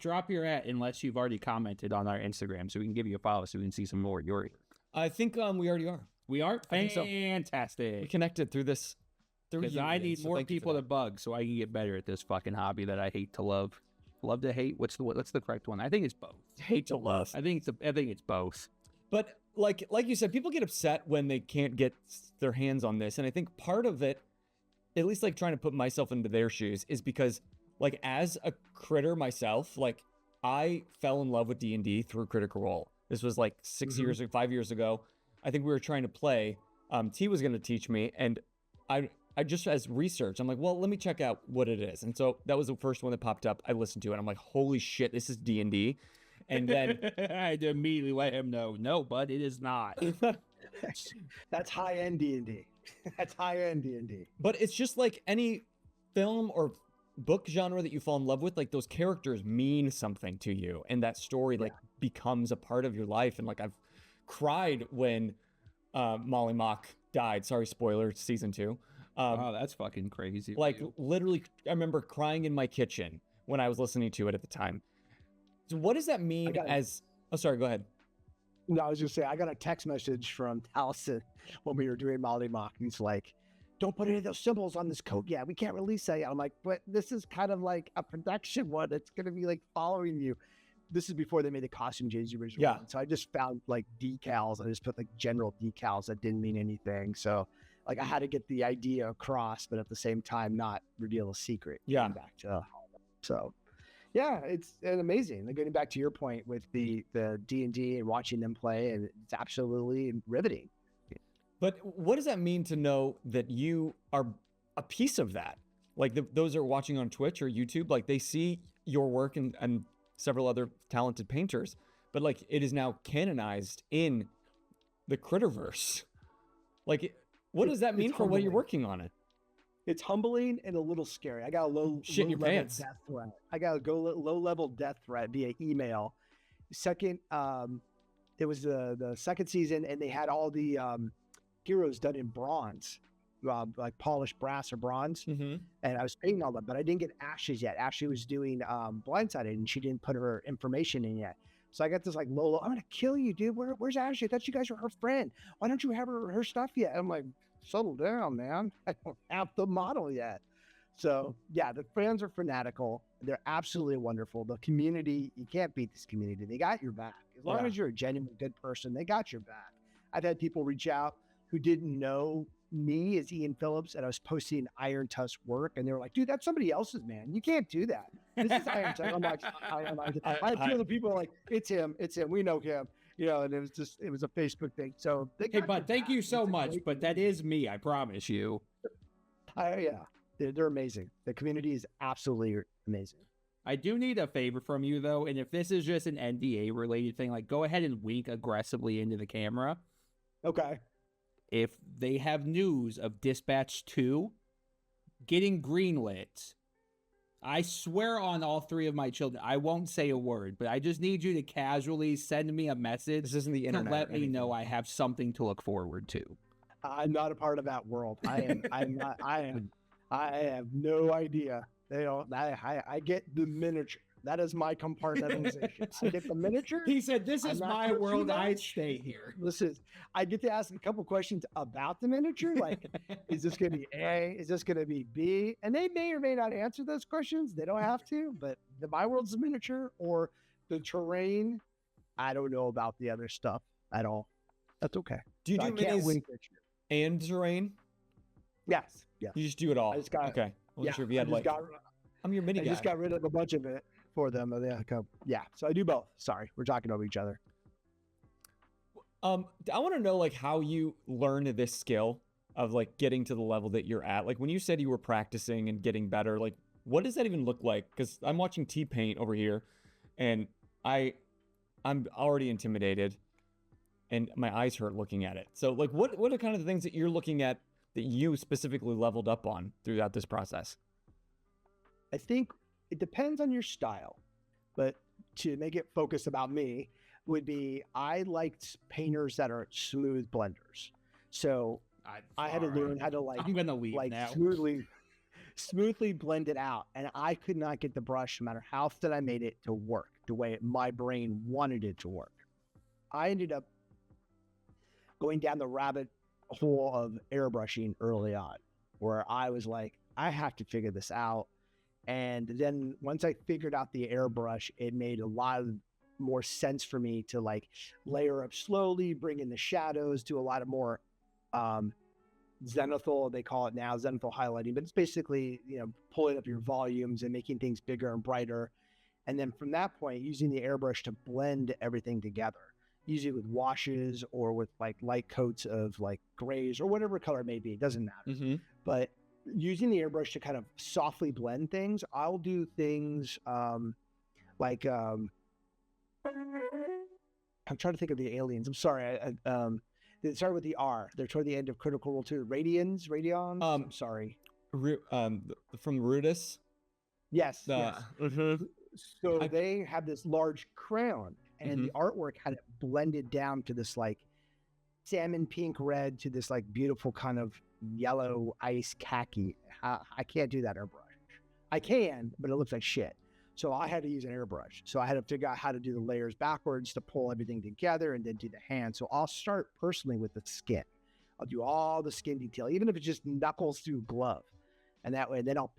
Drop your at unless you've already commented on our Instagram, so we can give you a follow so we can see some more. I think we already are. We are? I think so. Fantastic. We connected through this. Because I need more people to bug so I can get better at this fucking hobby that I hate to love. Love to hate? What's the correct one? I think it's both. Hate to love. I think it's both. But like you said, people get upset when they can't get their hands on this. And I think part of it, at least like trying to put myself into their shoes, is because like as a critter myself, like I fell in love with D&D through Critical Role. This was like 5 years ago. I think we were trying to play. T was going to teach me. And I just, as research, I'm like, well, let me check out what it is. And so that was the first one that popped up. I listened to it. I'm like, holy shit, this is D&D. And then I had to immediately let him know, no, bud, it is not. That's high-end D&D. That's high-end D&D. But it's just like any film or book genre that you fall in love with, like those characters mean something to you. And that story like becomes a part of your life. And like I've cried when Molly Mock died. Sorry, spoiler, season 2. Oh, that's fucking crazy. Like literally, I remember crying in my kitchen when I was listening to it at the time. So what does that mean oh, sorry, go ahead. No, I was just saying, I got a text message from Allison when we were doing Molly Mock. He's like, don't put any of those symbols on this coat yet. We can't release that yet. I'm like, but this is kind of like a production one. It's going to be like following you. This is before they made the costume change, the original one. So I just found like decals. I just put like general decals that didn't mean anything. So like I had to get the idea across, but at the same time, not reveal a secret. Yeah. Back to so. Yeah, it's amazing. Like, getting back to your point with the D&D and watching them play, and it's absolutely riveting. But what does that mean to know that you are a piece of that? Like those are watching on Twitch or YouTube, like they see your work and several other talented painters, but like it is now canonized in the Critterverse. Like, what does that mean for what you're working on it? It's humbling and a little scary. I got a Shit in your level pants. death threat. I got a low level death threat via email. Second, it was the second season, and they had all the heroes done in bronze, like polished brass or bronze. Mm-hmm. And I was painting all that, but I didn't get Ashley's yet. Ashley was doing Blindsided, and she didn't put her information in yet. So I got this like Lola, I'm gonna kill you, dude. Where's Ashley? I thought you guys were her friend. Why don't you have her stuff yet? I'm like, settle down, man. I don't have the model yet. So yeah, the fans are fanatical. They're absolutely wonderful. The community, you can't beat this community. They got your back. As long as you're a genuine good person, they got your back. I've had people reach out who didn't know me as Ian Phillips, and I was posting Iron Tusk work, and they were like, dude, that's somebody else's, man. You can't do that. This is Iron Tusk. I'm like, I had two other people like, it's him. We know him. You know, and it was a Facebook thing. So Hey, bud, thank you so much. But that is me, I promise you. Yeah, they're amazing. The community is absolutely amazing. I do need a favor from you, though, and if this is just an NDA-related thing, like, go ahead and wink aggressively into the camera. Okay. If they have news of Dispatch 2 getting greenlit, I swear on all three of my children, I won't say a word, but I just need you to casually send me a message This isn't the internet. to let me know I have something to look forward to. I'm not a part of that world. I'm not. I have no idea. They don't. I get the miniature. That is my compartmentalization. I get the miniature. He said, "This is I'm not my touching world. that. I stay here." Listen, I get to ask a couple questions about the miniature, like, is this going to be A? Is this going to be B? And they may or may not answer those questions. They don't have to, but my world's a miniature, or the terrain. I don't know about the other stuff at all. That's okay. Do you So do I can't minis wink at you. and terrain? Yes. Yes. You just do it all. I just got okay. I wasn't sure if you had I'm your mini I guy. just got rid of a bunch of it for them. Yeah. So I do both. Sorry, we're talking over each other. I want to know like how you learned this skill of like getting to the level that you're at. Like when you said you were practicing and getting better, like what does that even look like? Because I'm watching T-Paint over here, and I'm already intimidated, and my eyes hurt looking at it. So like what are kind of the things that you're looking at that you specifically leveled up on throughout this process? I think it depends on your style, but to make it focus about me would be I liked painters that are smooth blenders. So I had to learn how to I'm gonna leave now. smoothly blend it out, and I could not get the brush, no matter how thin I made it, to work the way my brain wanted it to work. I ended up going down the rabbit hole of airbrushing early on, where I was like, I have to figure this out. And then once I figured out the airbrush, it made a lot more sense for me to like layer up slowly, bring in the shadows, do a lot of more zenithal, they call it now, zenithal highlighting, but it's basically, pulling up your volumes and making things bigger and brighter. And then from that point, using the airbrush to blend everything together, usually with washes or with like light coats of like grays or whatever color it may be, it doesn't matter. Mm-hmm. But using the airbrush to kind of softly blend things, I'll do things like I'm trying to think of the aliens. I'm sorry. They start with the R. They're toward the end of Critical Role 2. Radions. I'm sorry. From Rudis. Yes. Yes. So they have this large crown, and the artwork had it blended down to this like salmon pink red to this like beautiful kind of yellow ice khaki. I can't do that airbrush. I can, but it looks like shit. So I had to use an airbrush. So I had to figure out how to do the layers backwards to pull everything together and then do the hand. So I'll start personally with the skin. I'll do all the skin detail, even if it's just knuckles through glove. And that way, then I'll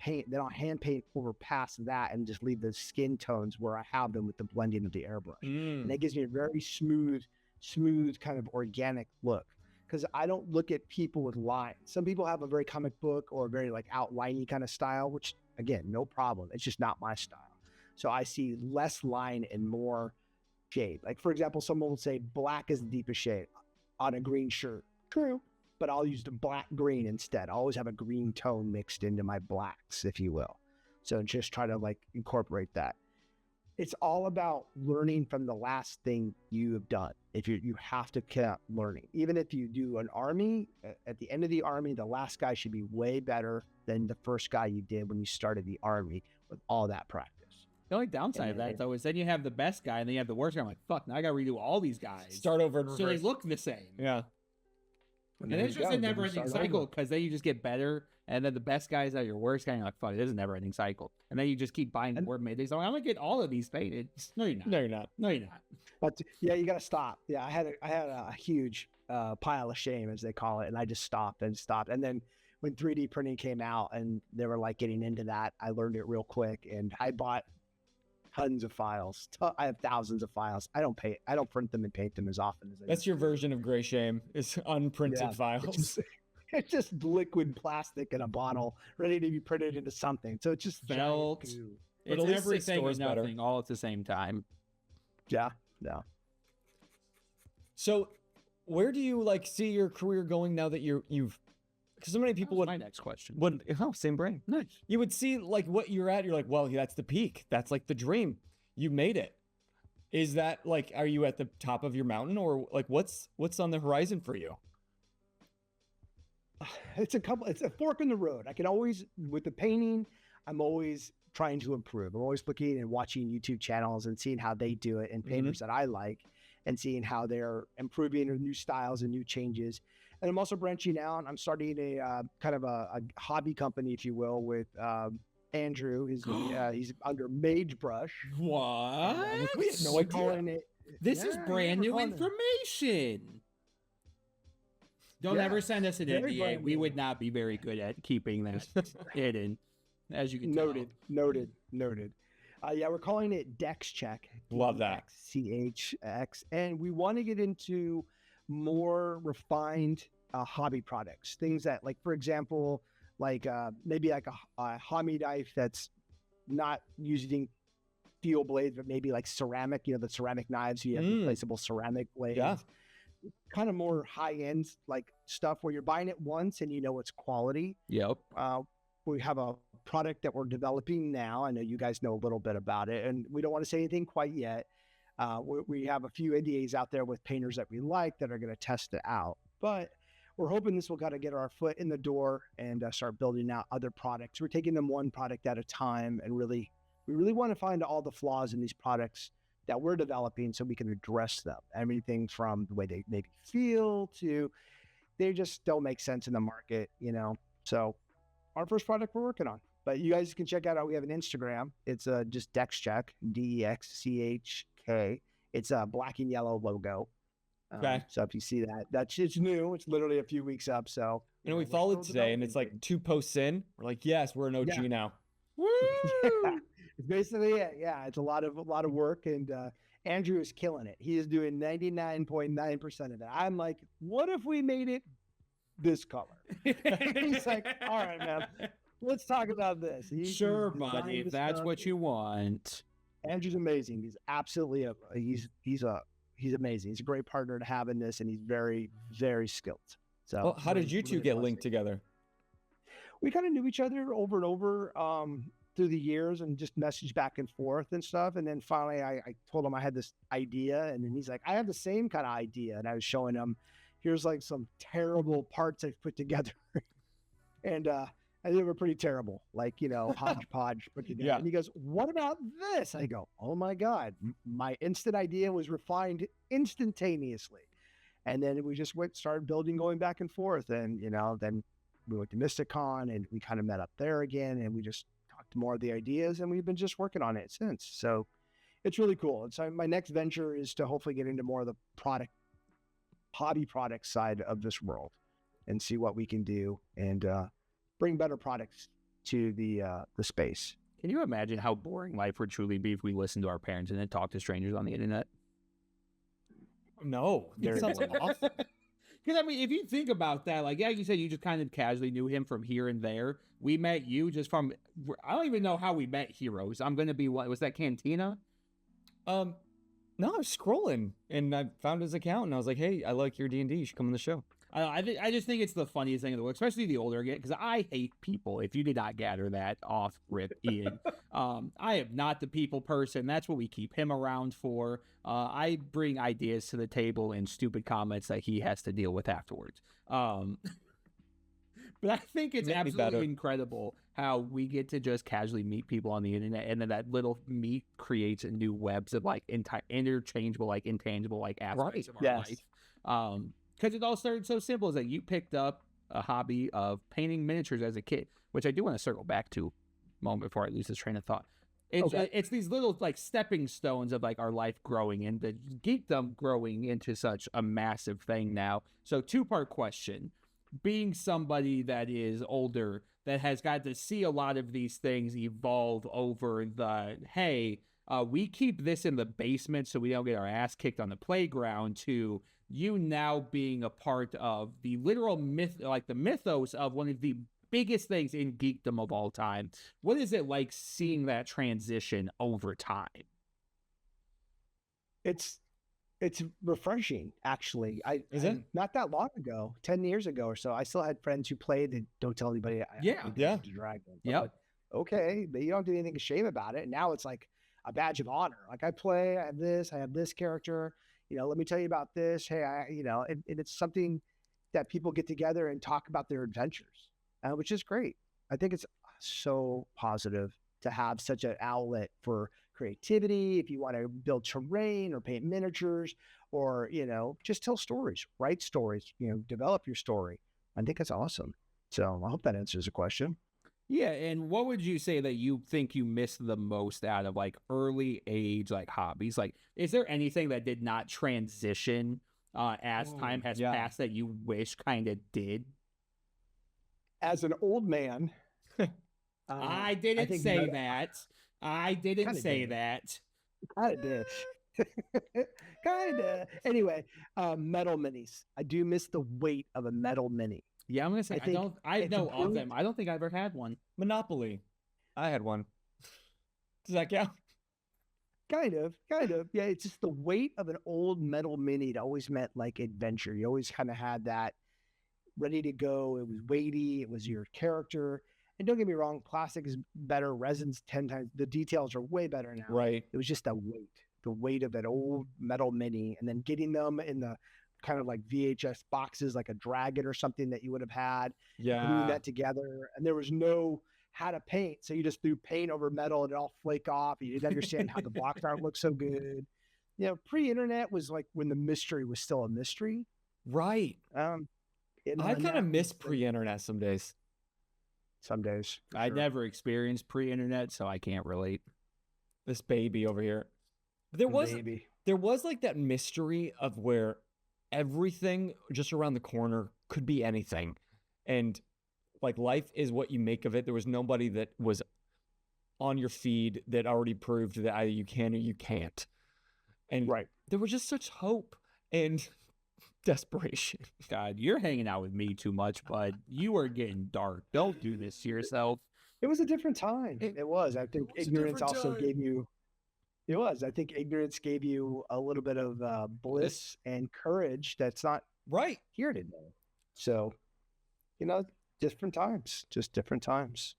hand paint over past that and just leave the skin tones where I have them with the blending of the airbrush. And that gives me a very smooth kind of organic look. Because I don't look at people with lines. Some people have a very comic book or a very like outliney kind of style, which again, no problem. It's just not my style. So I see less line and more shade. Like for example, someone will say black is the deepest shade on a green shirt. True, but I'll use the black green instead. I always have a green tone mixed into my blacks, if you will. So just try to like incorporate that. It's all about learning from the last thing you have done. if you have to keep learning. Even if you do an army, at the end of the army, the last guy should be way better than the first guy you did when you started the army with all that practice. The only downside of that, though, is then you have the best guy and then you have the worst guy. I'm like, fuck, now I got to redo all these guys. Start over and so reverse. they look the same. Yeah. And it's just a never-ending cycle because then you just get better, and then the best guys are your worst guy. And you're like, fuck, this is a never-ending cycle. And then you just keep buying more mid-days. So I'm going to get all of these painted. No, you're not. No, you're not. No, you're not. But yeah, you got to stop. Yeah, I had a huge pile of shame, as they call it, and I just stopped. And then when 3D printing came out and they were like getting into that, I learned it real quick, and I bought tons of files. I have thousands of files. I don't print them and paint them as often as I That's your version of gray shame, is unprinted files. It's just liquid plastic in a bottle ready to be printed into something. So it's just felt. But It's at least it everything stores and better. nothing all at the same time. Yeah, no. So where do you like see your career going now that you've because so many people would My next question. same brain. Nice. You would see like what you're at, you're like, well, that's the peak. That's like the dream. You made it. Is that like, are you at the top of your mountain, or like what's on the horizon for you? It's a fork in the road. I can always, with the painting, I'm always trying to improve. I'm always looking and watching YouTube channels and seeing how they do it and painters that I like and seeing how they're improving or new styles and new changes. And I'm also branching out. I'm starting a kind of a hobby company, if you will, with Andrew. He's under Mage Brush. What? We had no idea. This is brand new information. Don't ever send us an NDA. We would not be very good at keeping this hidden, as you can tell. Noted. Yeah, we're calling it Dex Check. Love that. CHX. And we want to get into more refined hobby products. Things that, like, for example, like maybe like a hobby knife that's not using steel blades, but maybe like ceramic, the ceramic knives, you have replaceable ceramic blades. Yeah. Kind of more high-end like stuff where you're buying it once and you know it's quality. Yep. We have a product that we're developing now. I know you guys know a little bit about it, and we don't want to say anything quite yet. We have a few NDAs out there with painters that we like that are going to test it out. But we're hoping this will kind of get our foot in the door and start building out other products. We're taking them one product at a time, and we really want to find all the flaws in these products that we're developing so we can address them. Everything from the way they maybe feel to they just don't make sense in the market, So our first product we're working on. But you guys can check out we have an Instagram. It's just DexCheck, DEXCHK. It's a black and yellow logo. Okay. So if you see that, it's new. It's literally a few weeks up. So we followed today, and it's like 2 posts in. We're like, yes, we're an OG now. Woo! Yeah, it's basically it. Yeah, it's a lot of work, and Andrew is killing it. He is doing 99.9% of it. I'm like, what if we made it this color? He's like, all right, man, let's talk about this. Sure, buddy, if that's what you want. Andrew's amazing. He's absolutely he's amazing. He's a great partner to have in this, and he's very, very skilled. So, well, how did you two get linked together? We kind of knew each other over and over through the years, and just messaged back and forth and stuff. And then finally, I told him I had this idea, and then he's like, "I have the same kind of idea." And I was showing him, here's like some terrible parts I've put together, and they were pretty terrible, like hodgepodge put together. Yeah. And he goes, "What about this?" I go, "Oh my God, my instant idea was refined instantaneously." And then we just started building, going back and forth, and then we went to MysticCon, and we kind of met up there again, and we just talked more of the ideas, and we've been just working on it since. So it's really cool. And so my next venture is to hopefully get into more of the hobby product side of this world, and see what we can do and bring better products to the space. Can you imagine how boring life would truly be if we listened to our parents and then talked to strangers on the internet? No, that sounds awful. Because, if you think about that, like, you said, you just kind of casually knew him from here and there. We met you just from, I don't even know how we met Heroes. I'm going to be, what was that, Cantina? No, I was scrolling, and I found his account, and I was like, hey, I like your D&D. You should come on the show. I just think it's the funniest thing in the world, especially the older I get, because I hate people. If you did not gather that off, Rip Ian, I am not the people person. That's what we keep him around for. I bring ideas to the table and stupid comments that he has to deal with afterwards. But I think it's absolutely incredible how we get to just casually meet people on the internet, and then that little meet creates a new webs of like interchangeable, like intangible, like aspects of our life. Because it all started so simple as that you picked up a hobby of painting miniatures as a kid, which I do want to circle back to a moment before I lose this train of thought. It's these little like stepping stones of like our life growing and the geekdom growing into such a massive thing now. So 2-part question. Being somebody that is older, that has got to see a lot of these things evolve over the, hey, we keep this in the basement so we don't get our ass kicked on the playground, to you now being a part of the literal myth, like the mythos of one of the biggest things in geekdom of all time. What is it like seeing that transition over time? It's refreshing, actually. Is it? Not that long ago, 10 years ago or so, I still had friends who played and don't tell anybody. Yeah. Dragon. Yep. Okay, but you don't do anything to shame about it. And now it's like a badge of honor. Like I play, I have this character. Let me tell you about this. Hey, and it's something that people get together and talk about their adventures, which is great. I think it's so positive to have such an outlet for creativity. If you want to build terrain or paint miniatures or, just tell stories, write stories, develop your story. I think that's awesome. So I hope that answers the question. Yeah, and what would you say that you think you missed the most out of like early age like hobbies? Like, is there anything that did not transition as time has passed that you wish kind of did? As an old man, I didn't say that. I didn't say that. Kind of did. Kind of. Anyway, metal minis. I do miss the weight of a metal mini. Yeah, I'm gonna say I know of them. I don't think I ever had one. Monopoly. I had one. Does that count? Kind of. Yeah, it's just the weight of an old metal mini. It always meant like adventure. You always kind of had that ready to go. It was weighty. It was your character. And don't get me wrong, plastic is better. Resin's 10 times. The details are way better now. Right. It was just the weight of that old metal mini, and then getting them in the kind of like VHS boxes, like a Dragon or something that you would have had. Yeah. Gluing that together, and there was no how to paint, so you just threw paint over metal and it all flake off. You didn't understand how the box art looked so good. Pre-internet was like when the mystery was still a mystery. Right. I kind of miss pre-internet some days. Some days. I never experienced pre-internet, so I can't relate. This baby over here. There was like that mystery of where everything just around the corner could be anything. And like life is what you make of it. There was nobody that was on your feed that already proved that either you can or you can't. And there was just such hope and desperation. God, you're hanging out with me too much, bud. You are getting dark. Don't do this to yourself. It was a different time. It was. I think ignorance also gave you. It was. I think ignorance gave you a little bit of bliss and courage that's not here today. So, different times, just different times.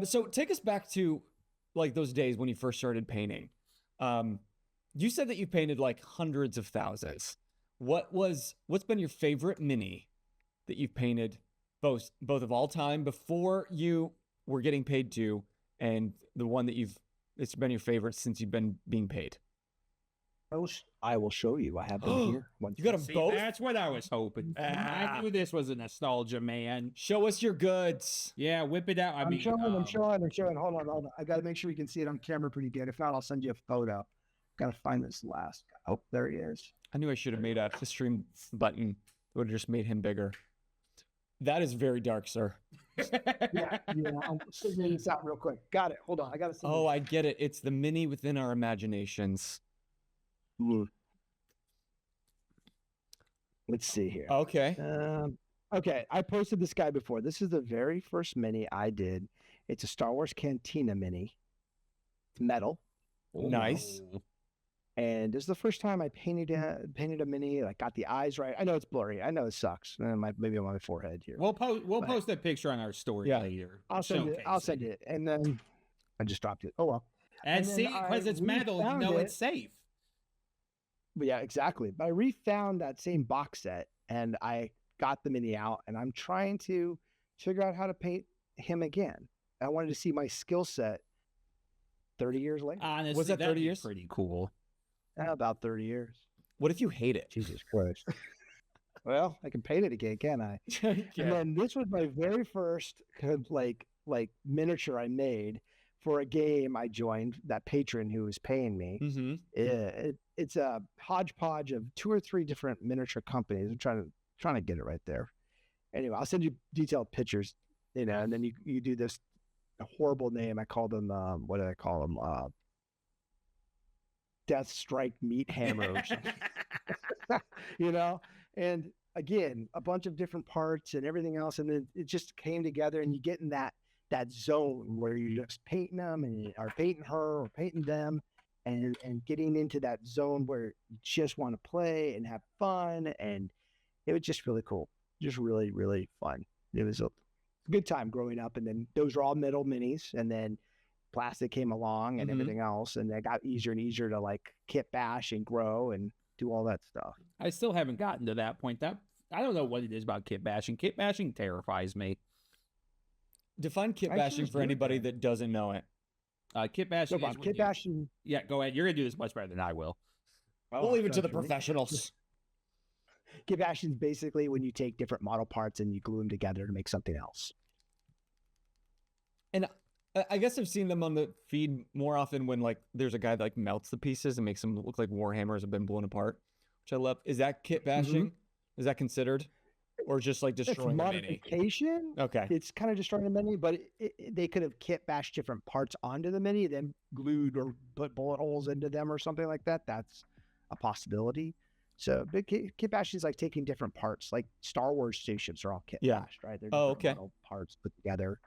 So take us back to like those days when you first started painting. You said that you painted like hundreds of thousands. What's been your favorite mini that you've painted, both of all time before you were getting paid to, and the one that it's been your favorite since you've been being paid? I will show you. I have them here. You got them both? That's what I was hoping. I knew this was a nostalgia, man. Show us your goods. Yeah, whip it out. I'm showing. Hold on. I got to make sure we can see it on camera pretty good. If not, I'll send you a photo. Got to find this last guy. Oh, there he is. I knew I should have made a stream button that would have just made him bigger. That is very dark, sir. yeah. I'm figuring this out real quick. Got it. Hold on. I got to see. Oh, I get it. It's the mini within our imaginations. Let's see here. Okay. Okay. I posted this guy before. This is the very first mini I did. It's a Star Wars Cantina mini. It's metal. Nice. And this is the first time I painted a mini. Like got the eyes right. I know it's blurry. I know it sucks. Maybe on my forehead here. We'll post that picture on our story later. I'll send it. And then I just dropped it. Oh well. And see, because it's metal, you know it's safe. But yeah, exactly. But I refound that same box set and I got the mini out and I'm trying to figure out how to paint him again. I wanted to see my skill set 30 years later. Honestly, was that 30 years? Pretty cool. About 30 years. What if you hate it? Jesus Christ. Well, I can paint it again, can't I? And then this was my very first like miniature I made for a game I joined, that patron who was paying me. Mm-hmm. It's a hodgepodge of 2 or 3 different miniature companies. I'm trying to get it right there. Anyway, I'll send you detailed pictures, and then you do this horrible name. I call them, what do I call them? Death Strike Meat Hammer or something. And again, a bunch of different parts and everything else. And then it just came together and you get in that zone where you're just painting them or painting her or painting them and getting into that zone where you just want to play and have fun. And it was just really cool. Just really, really fun. It was a good time growing up. And then those were all metal minis. And then plastic came along and everything else. And it got easier and easier to like kit bash and grow and do all that stuff. I still haven't gotten to that point. I don't know what it is about kit bashing. Kit bashing terrifies me. Define kit bashing for anybody that doesn't know it. Kit bashing. No, kit bashing. Yeah, go ahead. You're gonna do this much better than I will. We'll leave it to the professionals. Kit bashing is basically when you take different model parts and you glue them together to make something else. And I guess I've seen them on the feed more often when like there's a guy that like melts the pieces and makes them look like Warhammers have been blown apart, which I love. Is that kit bashing? Is that considered? Or just like destroying the mini? Modification. Okay. It's kind of destroying the mini, but they could have kit bashed different parts onto the mini, then glued or put bullet holes into them or something like that. That's a possibility. So big kit bashing is like taking different parts, like Star Wars spaceships are all kit bashed, right? They're different model parts put together.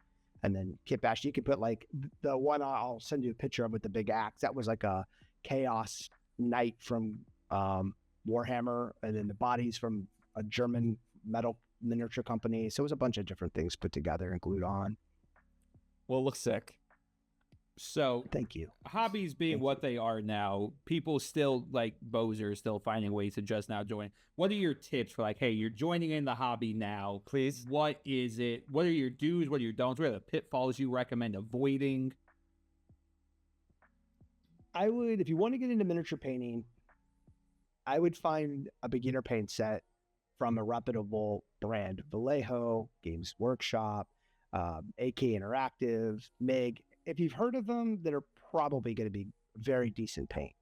And then kit bash, you can put like the one I'll send you a picture of with the big axe. That was like a Chaos Knight from Warhammer, and then the bodies from a German metal miniature company. So it was a bunch of different things put together and glued on. Well, it looks sick. So thank you. Hobbies being what they are now, people still like Bozer still finding ways to just now join. What are your tips for like, hey, you're joining in the hobby now, please? What is it? What are your do's? What are your don'ts? What are the pitfalls you recommend avoiding? I would, if you want to get into miniature painting, I would find a beginner paint set from a reputable brand, Vallejo, Games Workshop, AK Interactive, MIG. If you've heard of them, they're probably going to be very decent paint.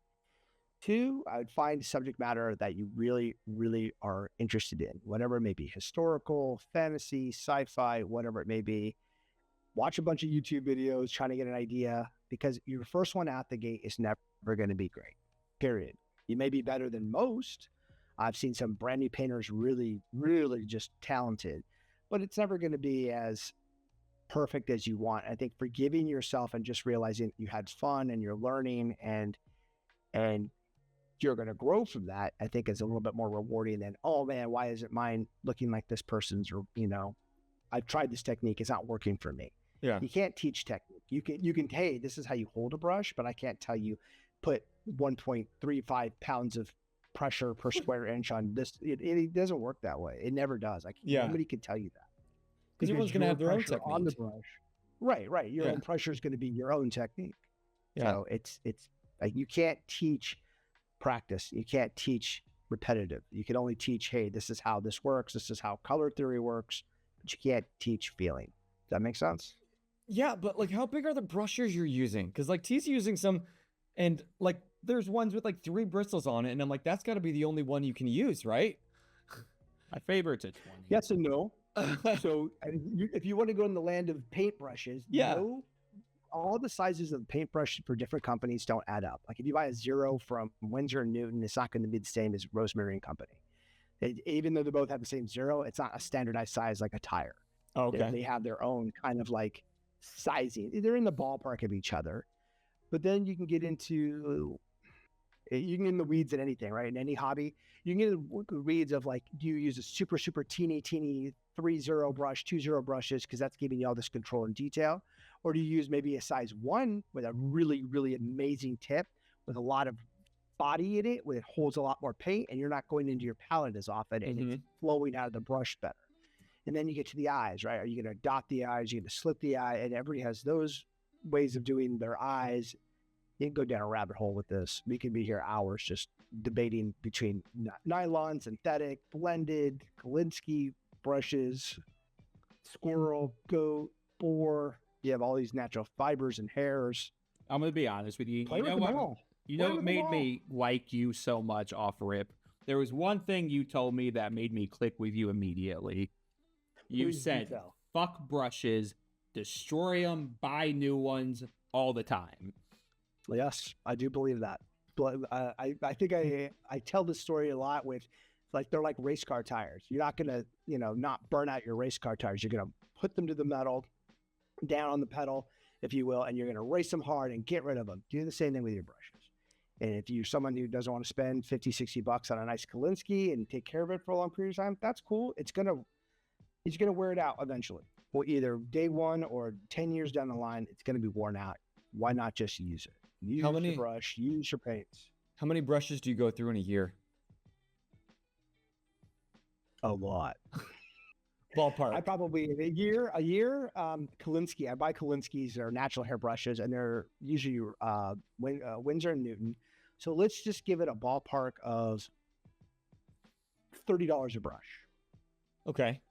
2, I would find subject matter that you really, really are interested in, whatever it may be, historical, fantasy, sci-fi, whatever it may be. Watch a bunch of YouTube videos, trying to get an idea, because your first one out the gate is never going to be great, period. You may be better than most. I've seen some brand new painters really, really just talented, but it's never going to be as perfect as you want. I think forgiving yourself and just realizing you had fun and you're learning and you're going to grow from that, I think is a little bit more rewarding than, oh man, why isn't mine looking like this person's? Or, I've tried this technique, it's not working for me. Yeah. You can't teach technique. You can, hey, this is how you hold a brush, but I can't tell you put 1.35 pounds of pressure per square inch on this. It doesn't work that way. It never does. Nobody can tell you that. Because everyone's going to have their own technique on the brush. Right. Your own pressure is going to be your own technique. Yeah. So it's like you can't teach practice. You can't teach repetitive. You can only teach, hey, this is how this works. This is how color theory works. But you can't teach feeling. Does that make sense? Yeah, but like, how big are the brushes you're using? Because like T's using some, and like there's ones with like 3 bristles on it, and I'm like, that's got to be the only one you can use, right? My favorite's a 20. Yes and no. So if you want to go in the land of paintbrushes, no, all the sizes of paintbrush for different companies don't add up. Like if you buy a 0 from Winsor & Newton, it's not going to be the same as Rosemary & Company. Even though they both have the same 0, it's not a standardized size like a tire. Oh, okay. They have their own kind of like sizing. They're in the ballpark of each other. But then you can get into You can get in the weeds in anything, right? In any hobby, you can get in the weeds of like, do you use a super, super teeny 3-0 brush, 2-0 brushes, because that's giving you all this control and detail? Or do you use maybe a size 1 with a really, really amazing tip with a lot of body in it, where it holds a lot more paint and you're not going into your palette as often and it's flowing out of the brush better? And then you get to the eyes, right? Are you going to dot the eyes? Are you going to slip the eye? And everybody has those ways of doing their eyes. You can go down a rabbit hole with this. We can be here hours just debating between nylon, synthetic, blended, Kolinsky brushes, squirrel, goat, boar. You have all these natural fibers and hairs. I'm going to be honest with you. Play with them all. You know what made me like you so much off rip? There was one thing you told me that made me click with you immediately. You said, fuck brushes, destroy them, buy new ones all the time. Yes, I do believe that. But I think I tell this story a lot with, like, they're like race car tires. You're not going to, not burn out your race car tires. You're going to put them to the metal, down on the pedal, if you will, and you're going to race them hard and get rid of them. Do the same thing with your brushes. And if you're someone who doesn't want to spend $50-$60 on a nice Kolinsky and take care of it for a long period of time, that's cool. It's going to wear it out eventually. Well, either day one or 10 years down the line, it's going to be worn out. Why not just use it? Use your brush, use your paints. How many brushes do you go through in a year? A lot. Ballpark. I probably a year. Kolinsky. I buy Kolinskys. They're natural hair brushes, and they're usually Winsor and Newton. So let's just give it a ballpark of $30 a brush. Okay.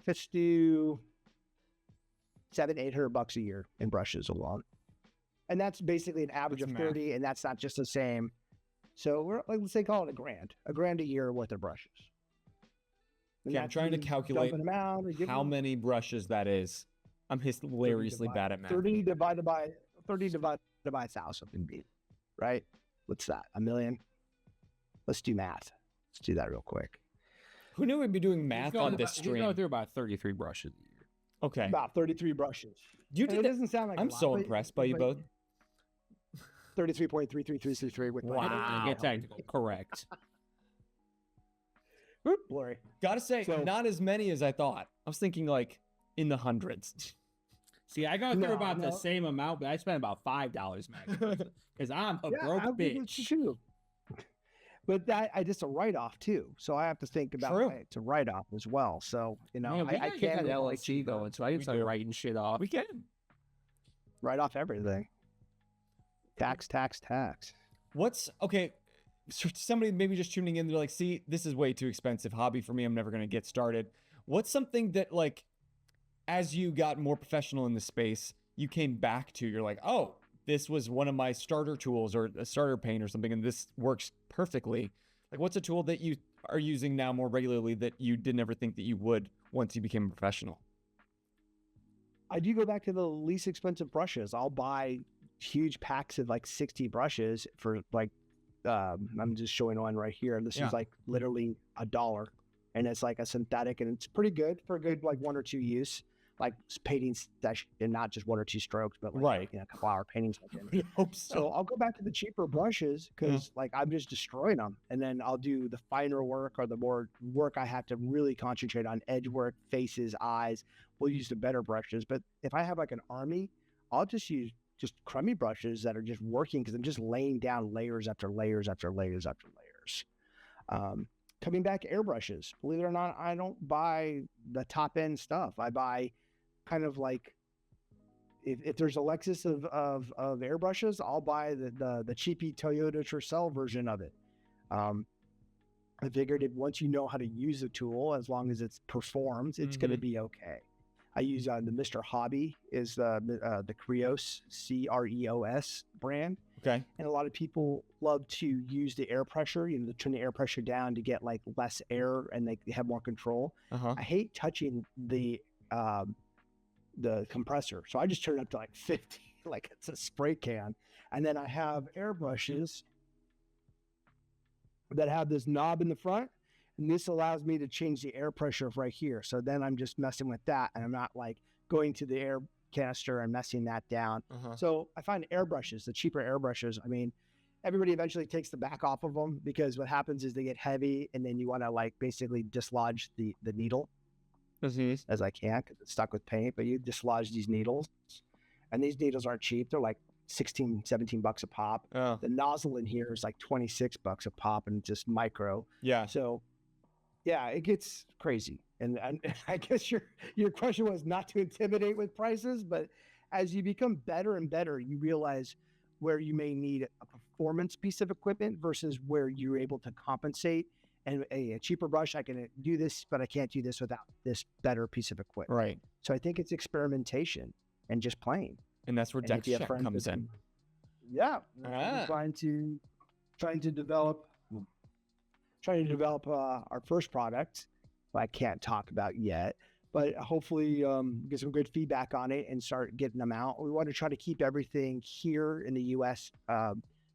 Let's do $700-$800 a year in brushes alone, and that's basically an average of 30, and that's not just the same. So let's say call it $1,000 a year worth of brushes. Okay, I'm trying to calculate how many brushes that is. I'm hilariously bad at math. 30 divided by 1,000 would be, right? What's that? 1 million? Let's do math. Let's do that real quick. Who knew we'd be doing math on this stream? He's going through about 33 brushes a year. Okay. About 33 brushes. You did it doesn't sound like I'm so impressed by you both. 33.33333 with wow. Get technical. Correct. Whoop, blurry. Gotta say, not as many as I thought. I was thinking like in the hundreds. See, I go through about the same amount, but I spend about $5 max because I'm a broke bitch. Too. But that just a write-off too, so I have to think about it to write off as well. So I can't get LHC going, so I can start writing shit off. We can write off everything. Tax. What's okay? So somebody maybe just tuning in, they're like, see, this is way too expensive hobby for me. I'm never going to get started. What's something that, like, as you got more professional in the space, you came back to, you're like, oh, this was one of my starter tools or a starter paint or something, and this works perfectly. Like, what's a tool that you are using now more regularly that you didn't ever think that you would once you became a professional? I do go back to the least expensive brushes. I'll buy huge packs of like 60 brushes for like, I'm just showing one right here. This is like literally $1, and it's like a synthetic, and it's pretty good for a good like 1 or 2 use, like painting session, and not just 1 or 2 strokes, but like a couple hour painting session. I hope so. So I'll go back to the cheaper brushes because like I'm just destroying them, and then I'll do the finer work or the more work I have to really concentrate on edge work, faces, eyes. We'll use the better brushes. But if I have like an army, I'll just use just crummy brushes that are just working because I'm just laying down layers after layers after layers after layers. Coming back, airbrushes. Believe it or not, I don't buy the top end stuff. I buy kind of like if there's a Lexus of airbrushes, I'll buy the cheapy Toyota Tercel version of it. I figured once you know how to use the tool, as long as it performs, it's going to be okay. I use the Mr. Hobby is the Creos, Creos brand. Okay. And a lot of people love to use the air pressure, to turn the air pressure down to get like less air and they have more control. I hate touching the compressor. So I just turn it up to like 50, like it's a spray can. And then I have airbrushes that have this knob in the front. And this allows me to change the air pressure right here. So then I'm just messing with that. And I'm not like going to the air canister and messing that down. Uh-huh. So I find airbrushes, the cheaper airbrushes, I mean, everybody eventually takes the back off of them because what happens is they get heavy and then you want to like basically dislodge the needle as I can because it's stuck with paint, but you dislodge these needles. And these needles aren't cheap. They're like 16, 17 bucks a pop. Oh. The nozzle in here is like 26 bucks a pop and just micro. Yeah. So yeah, it gets crazy. And I guess your question was not to intimidate with prices, but as you become better and better, you realize where you may need a performance piece of equipment versus where you're able to compensate. And a cheaper brush, I can do this, but I can't do this without this better piece of equipment. Right. So I think it's experimentation and just playing. And that's where And if Dex you have Check friends comes that in. Yeah, Ah. trying to develop our first product. I can't talk about yet, but hopefully get some good feedback on it and start getting them out. We want to try to keep everything here in the U.S.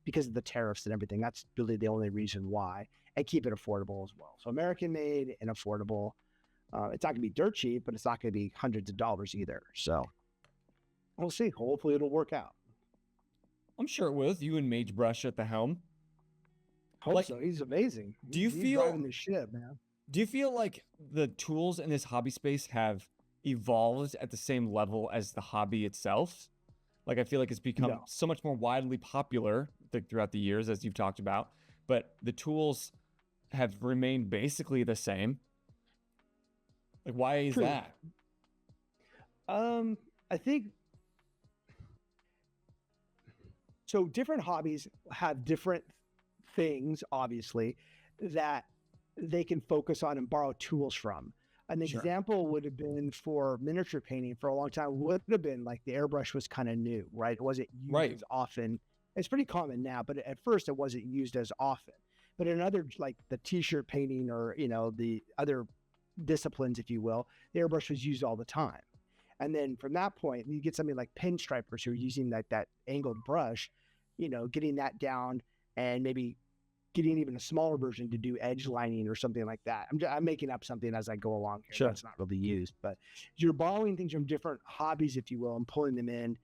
Because of the tariffs and everything. That's really the only reason why, and keep it affordable as well. So American made and affordable. It's not going to be dirt cheap, but it's not going to be hundreds of dollars either. So we'll see. Hopefully it'll work out. I'm sure it will. You and Mage Brush at the helm. Hope Like, so. He's amazing. do you He's feel- driving the ship, man? Do you feel like the tools in this hobby space have evolved at the same level as the hobby itself? Like, I feel like it's become No. so much more widely popular throughout the years, as you've talked about, but the tools have remained basically the same. Like, why is True. that? I think so. Different hobbies have different things, obviously, that they can focus on and borrow tools from. An Sure. example would have been for miniature painting for a long time, would have been like the airbrush was kind of new, right? It wasn't used Right. as often. It's pretty common now, but at first it wasn't used as often. But in other, like the t-shirt painting or, the other disciplines, if you will, the airbrush was used all the time. And then from that point, you get something like pinstripers who are using that angled brush, getting that down and maybe getting even a smaller version to do edge lining or something like that. I'm making up something as I go along here. Sure. That's not really used, but you're borrowing things from different hobbies, if you will, and pulling them in.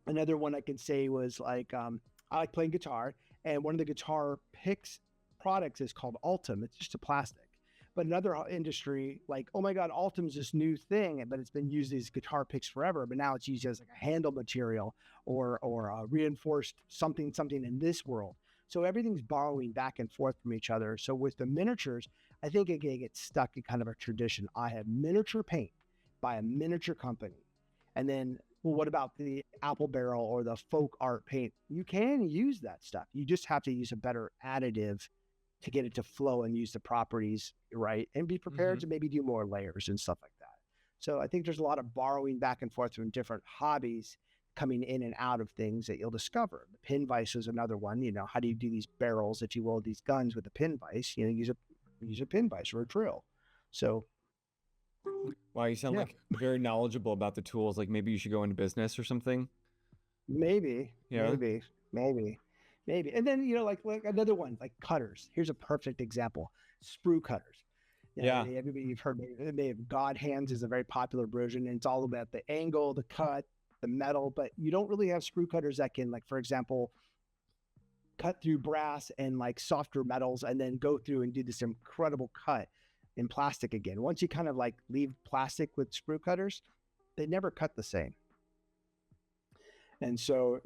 Another one I can say was like, I like playing guitar, and one of the guitar picks products is called Ultim. It's just a plastic. But another industry, like, oh my God, Ultim's this new thing, but it's been used as guitar picks forever. But now it's used as like a handle material or a reinforced something in this world. So everything's borrowing back and forth from each other. So with the miniatures, I think it can get stuck in kind of a tradition. I have miniature paint by a miniature company. And then, well, what about the apple barrel or the folk art paint? You can use that stuff. You just have to use a better additive to get it to flow and use the properties, right? And be prepared to maybe do more layers and stuff like that. So I think there's a lot of borrowing back and forth from different hobbies coming in and out of things that you'll discover. The pin vise is another one. How do you do these barrels, if you will, these guns with a pin vise? Use a pin vise or a drill. So Wow, you sound Yeah. like very knowledgeable about the tools. Like, maybe you should go into business or something. maybe. And then, like another one, like cutters. Here's a perfect example. Sprue cutters. Yeah. Everybody you've heard, they have God hands is a very popular version, and it's all about the angle, the cut, the metal, but you don't really have screw cutters that can, like, for example, cut through brass and like softer metals and then go through and do this incredible cut in plastic again. Once you kind of like leave plastic with sprue cutters, they never cut the same. And so,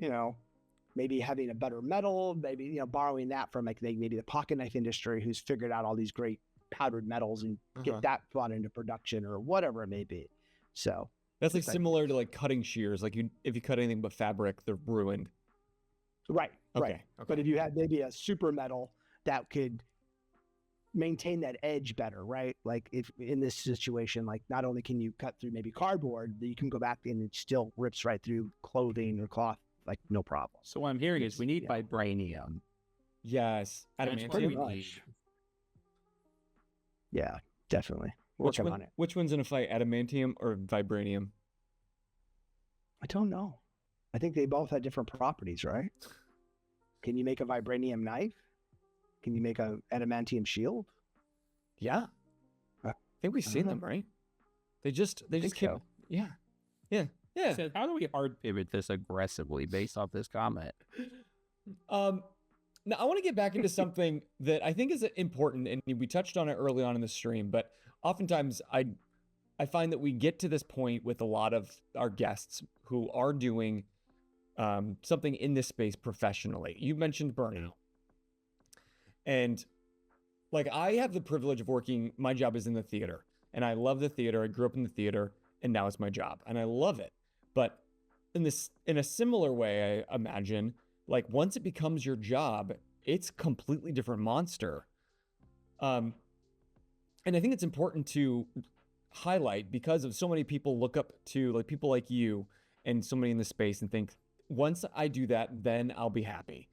maybe having a better metal, maybe, borrowing that from like maybe the pocket knife industry who's figured out all these great powdered metals and get that brought into production or whatever it may be. So That's like similar to like cutting shears. Like, if you cut anything but fabric, they're ruined. Right. Okay. But if you had maybe a super metal that could maintain that edge better, right? Like if in this situation, like not only can you cut through maybe cardboard, you can go back and it still rips right through clothing or cloth, like no problem. So what I'm hearing is we need vibranium. Yes. That's what we Adamantium. need. Yeah, definitely. Which Working on it. Which one's in a fight, adamantium or vibranium? I don't know. I think they both have different properties, right? Can you make a vibranium knife? Can you make a adamantium shield? Yeah. I think we've seen them, right? They just think came. so. Yeah. Yeah. Said, how do we hard pivot this aggressively based off this comment? Now I want to get back into something that I think is important, and we touched on it early on in the stream, but oftentimes I find that we get to this point with a lot of our guests who are doing something in this space professionally. You mentioned burnout. And like I have the privilege of working, my job is in the theater, and I love the theater. I grew up in the theater, and now it's my job, and I love it. But in a similar way, I imagine, like once it becomes your job, it's a completely different monster. And I think it's important to highlight because of so many people look up to like people like you and somebody in the space and think, once I do that, then I'll be happy.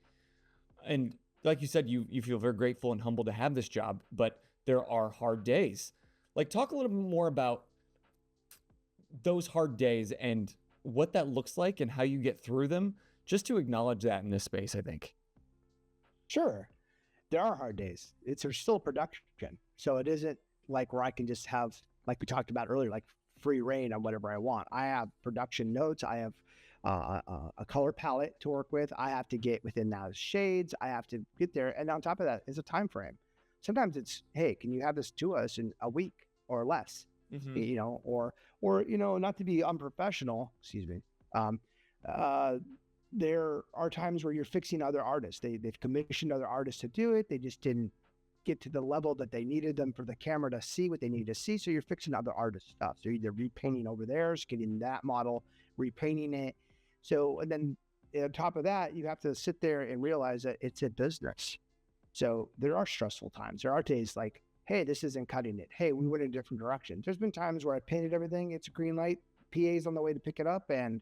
And like you said, you feel very grateful and humble to have this job, but there are hard days. Like talk a little bit more about those hard days and what that looks like and how you get through them, just to acknowledge that in this space, I think. Sure. There are hard days. There's still production. So it isn't like where I can just have, like we talked about earlier, like free reign on whatever I want. I have production notes. I have a color palette to work with. I have to get within those shades. I have to get there. And on top of that is a time frame. Sometimes it's, hey, can you have this to us in a week or less? Mm-hmm. You know, or not to be unprofessional, excuse me. There are times where you're fixing other artists. They've commissioned other artists to do it. They just didn't get to the level that they needed them for the camera to see what they need to see. So you're fixing other artist stuff. So you're either repainting over theirs, getting that model, repainting it. So, and then on top of that, you have to sit there and realize that it's a business. So there are stressful times. There are days like, hey, this isn't cutting it. Hey, we went in a different direction. There's been times where I painted everything. It's a green light. PA's on the way to pick it up. And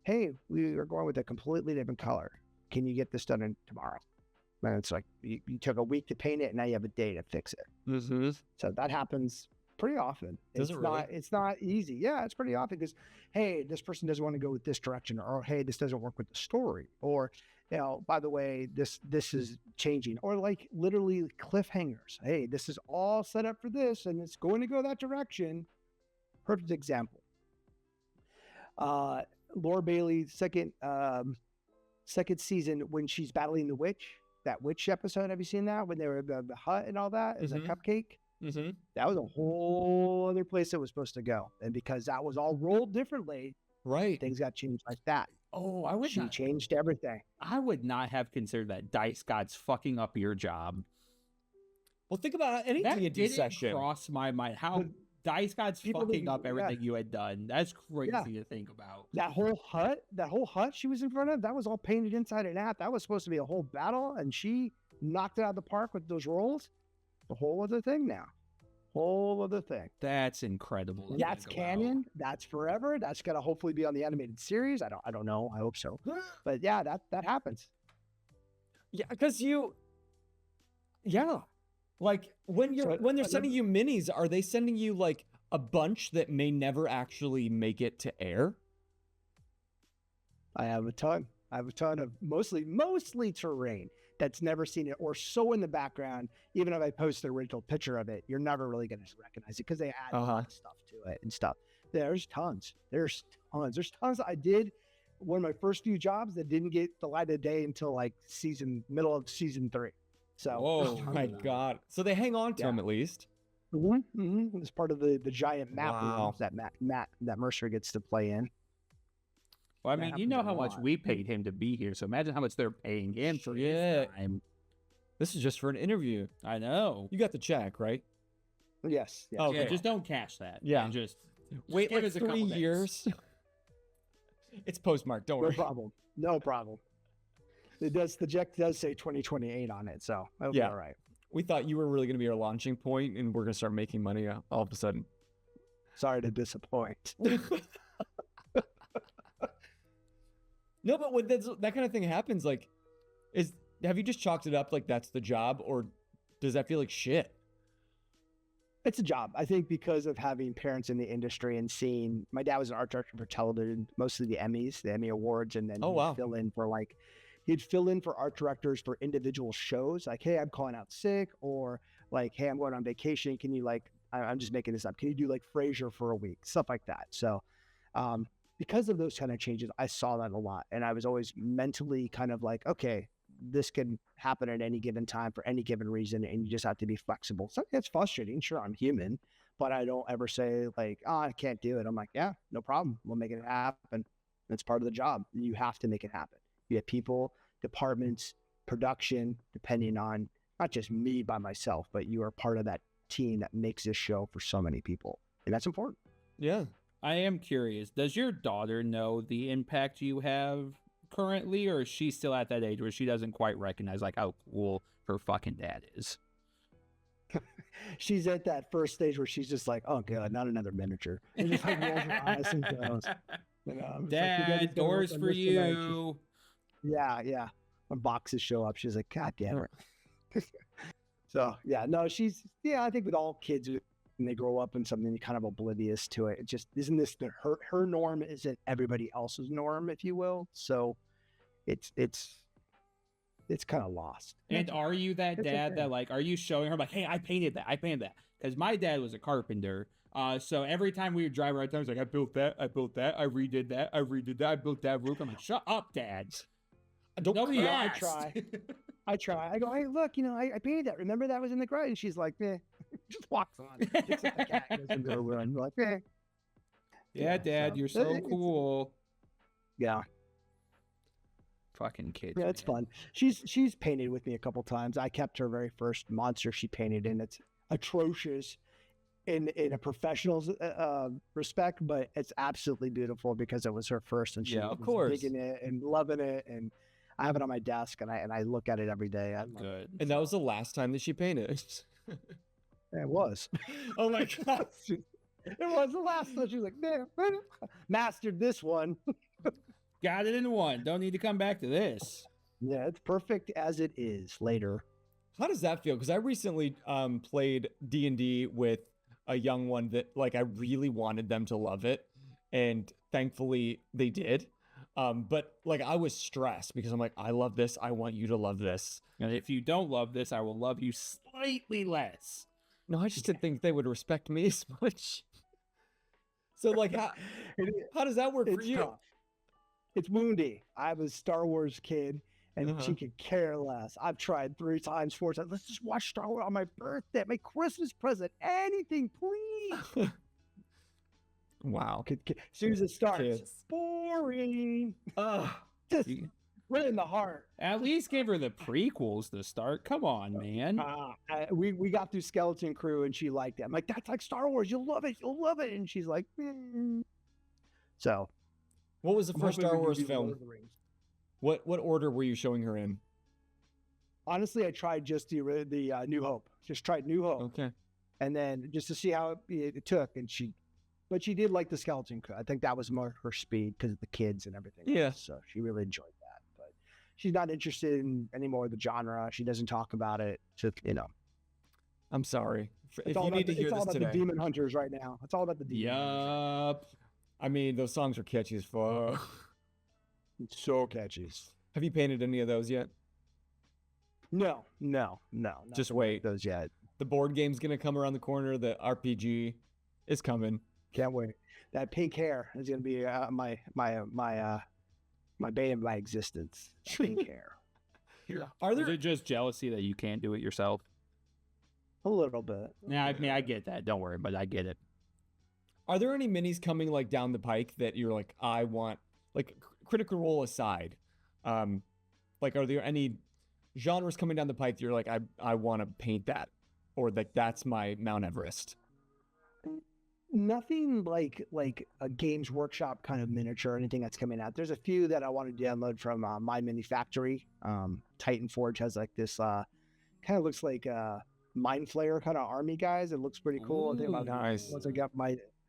hey, we are going with a completely different color. Can you get this done in tomorrow? And it's like, you took a week to paint it and now you have a day to fix it. Mm-hmm. So that happens pretty often. It's not easy. Yeah, it's pretty often because, hey, this person doesn't want to go with this direction, or hey, this doesn't work with the story, or, you know, by the way, this is changing, or like literally cliffhangers. Hey, this is all set up for this and it's going to go that direction. Perfect example. Laura Bailey, second season, when she's battling the witch, that witch episode. Have you seen that? When they were the hut and all that? It was a cupcake. Mm-hmm. That was a whole other place it was supposed to go. And because that was all rolled differently, Right. things got changed like that. Oh, She changed everything. I would not have considered that Dice God's fucking up your job. Well, think about anything That you do didn't session. cross my mind. How Dice God's People fucking didn't- up everything yeah. you had done. That's crazy Yeah. to think about. That whole hut she was in front of, that was all painted inside and out. That was supposed to be a whole battle, and she knocked it out of the park with those rolls. A whole other thing now. Whole other thing. That's incredible. to That's think about. canon. That's forever. That's gonna hopefully be on the animated series. I don't know. I hope so. But yeah, that happens. Yeah, because like when they're sending you minis, are they sending you like a bunch that may never actually make it to air? I have a ton. Of mostly terrain that's never seen it, or so in the background. Even if I post the original picture of it, you're never really going to recognize it because they add a lot of stuff to it and stuff. There's tons. There's tons. I did one of my first few jobs that didn't get the light of day until like middle of season 3. So, Oh my God! So they hang on to them at least. It's part of the giant map Wow. rooms that Mercer gets to play in. Well, I That mean, you happens know a how much lot. we paid him to be here, so imagine how much they're paying him for Shit. his time. This is just for an interview. I know. You got the check, right? Yes. Oh, Yeah, okay. just don't cash that. Yeah. And just Wait give like us a couple 3 days. years. It's postmarked. Don't No worry. problem. No problem. The check does say 2028 on it, so it'll be Yeah. all right. We thought you were really going to be our launching point, and we're going to start making money all of a sudden. Sorry to disappoint. No, but when that kind of thing happens, like, have you just chalked it up like that's the job, or does that feel like shit? It's a job, I think, because of having parents in the industry and seeing. My dad was an art director for television, mostly the Emmys, the Emmy Awards, and then Oh, wow. he'd fill in for art directors for individual shows, like, hey, I'm calling out sick, or like, hey, I'm going on vacation. Can you I'm just making this up. Can you do like Frasier for a week, stuff like that? So, because of those kind of changes, I saw that a lot. And I was always mentally kind of like, okay, this can happen at any given time for any given reason. And you just have to be flexible. Something that's frustrating. Sure, I'm human, but I don't ever say like, oh, I can't do it. I'm like, yeah, no problem. We'll make it happen. That's part of the job. You have to make it happen. You have people, departments, production, depending on not just me by myself, but you are part of that team that makes this show for so many people. And that's important. Yeah. I am curious. Does your daughter know the impact you have currently, or is she still at that age where she doesn't quite recognize like how cool her fucking dad is? She's at that first stage where she's just like, oh god, not another miniature. And just like rolls her eyes and goes, you know, I'm just like, "You guys Dad, gonna work doors on for this tonight?" you. Yeah. When boxes show up, she's like, God damn it. So yeah, no, I think with all kids when they grow up in something, you're kind of oblivious to it. It just isn't this her norm isn't everybody else's norm, if you will. So it's kind of lost. And are you that It's dad okay. that like, are you showing her like, hey, I painted that. Because my dad was a carpenter. So every time we would drive around town, he's like, I built that, I redid that, I built that roof. I'm like, shut up, Dad. Don't Nobody No, asked. I try. I go, hey, look, I painted that. Remember that was in the garage? And she's like, eh. Just walks on. Picks up the cat, goes into her room. I'm like, eh. Yeah, Dad, so you're so it's- cool. Yeah. Fucking kids. Yeah, it's man. fun. She's painted with me a couple times. I kept her very first monster she painted, and it's atrocious in a professional's respect, but it's absolutely beautiful because it was her first, and she Yeah, of was course. digging it and loving it. And I have it on my desk, and I look at it every day. I'm like, Good. And that was the last time that she painted. yeah, it was. Oh my god. It was the last one. She was like, man, mastered this one. Got it in one. Don't need to come back to this. Yeah, it's perfect as it is later. How does that feel? Because I recently played D&D with a young one that like I really wanted them to love it, and thankfully they did. But like I was stressed because I'm like, I love this. I want you to love this. And if you don't love this, I will love you slightly less. No, I just didn't think they would respect me as much. So like, how does that work for It's you? tough. It's Woundy. I was a Star Wars kid, and she could care less. I've tried 3 times, 4 times. Let's just watch Star Wars on my birthday, my Christmas present, anything, please. Wow. As soon as it starts, Kids. boring. Ugh. Just right in the heart. At least give her the prequels to start. Come on, man. We got through Skeleton Crew, and she liked it. I'm like, that's like Star Wars. You'll love it. You'll love it. And she's like, So. What was the I'm first hoping Star we can Wars do Lord film? of the Rings. What order were you showing her in? Honestly, I tried just the New Hope. Just tried New Hope, Okay. and then just to see how it took. And she did like the Skeleton Crew. I think that was more her speed because of the kids and everything. Yeah. else. So she really enjoyed that. But she's not interested in any more of the genre. She doesn't talk about it. Just I'm sorry. If it's all you about need to hear it's all this about today. the Demon Hunters right now. It's all about the Demon Hunters. Yup. I mean, those songs are catchy as fuck. It's so catchy. Have you painted any of those yet? No. Just nothing wait. like those yet. The board game's gonna come around the corner. The RPG is coming. Can't wait. That pink hair is gonna be my bane of my existence. That pink hair. Are Is there? it just jealousy that you can't do it yourself? A little bit. Yeah, I mean, I get that. Don't worry, but I get it. Are there any minis coming like down the pike that you're like, I want, like Critical Role aside, like are there any genres coming down the pike that you're like, I want to paint that, or like that's my Mount Everest? Nothing like a Games Workshop kind of miniature or anything that's coming out. There's a few that I want to download from My Mini Factory. Titan Forge has like this kind of looks like Mind Flayer kind of army guys. It looks pretty cool. I think Ooh, nice. once I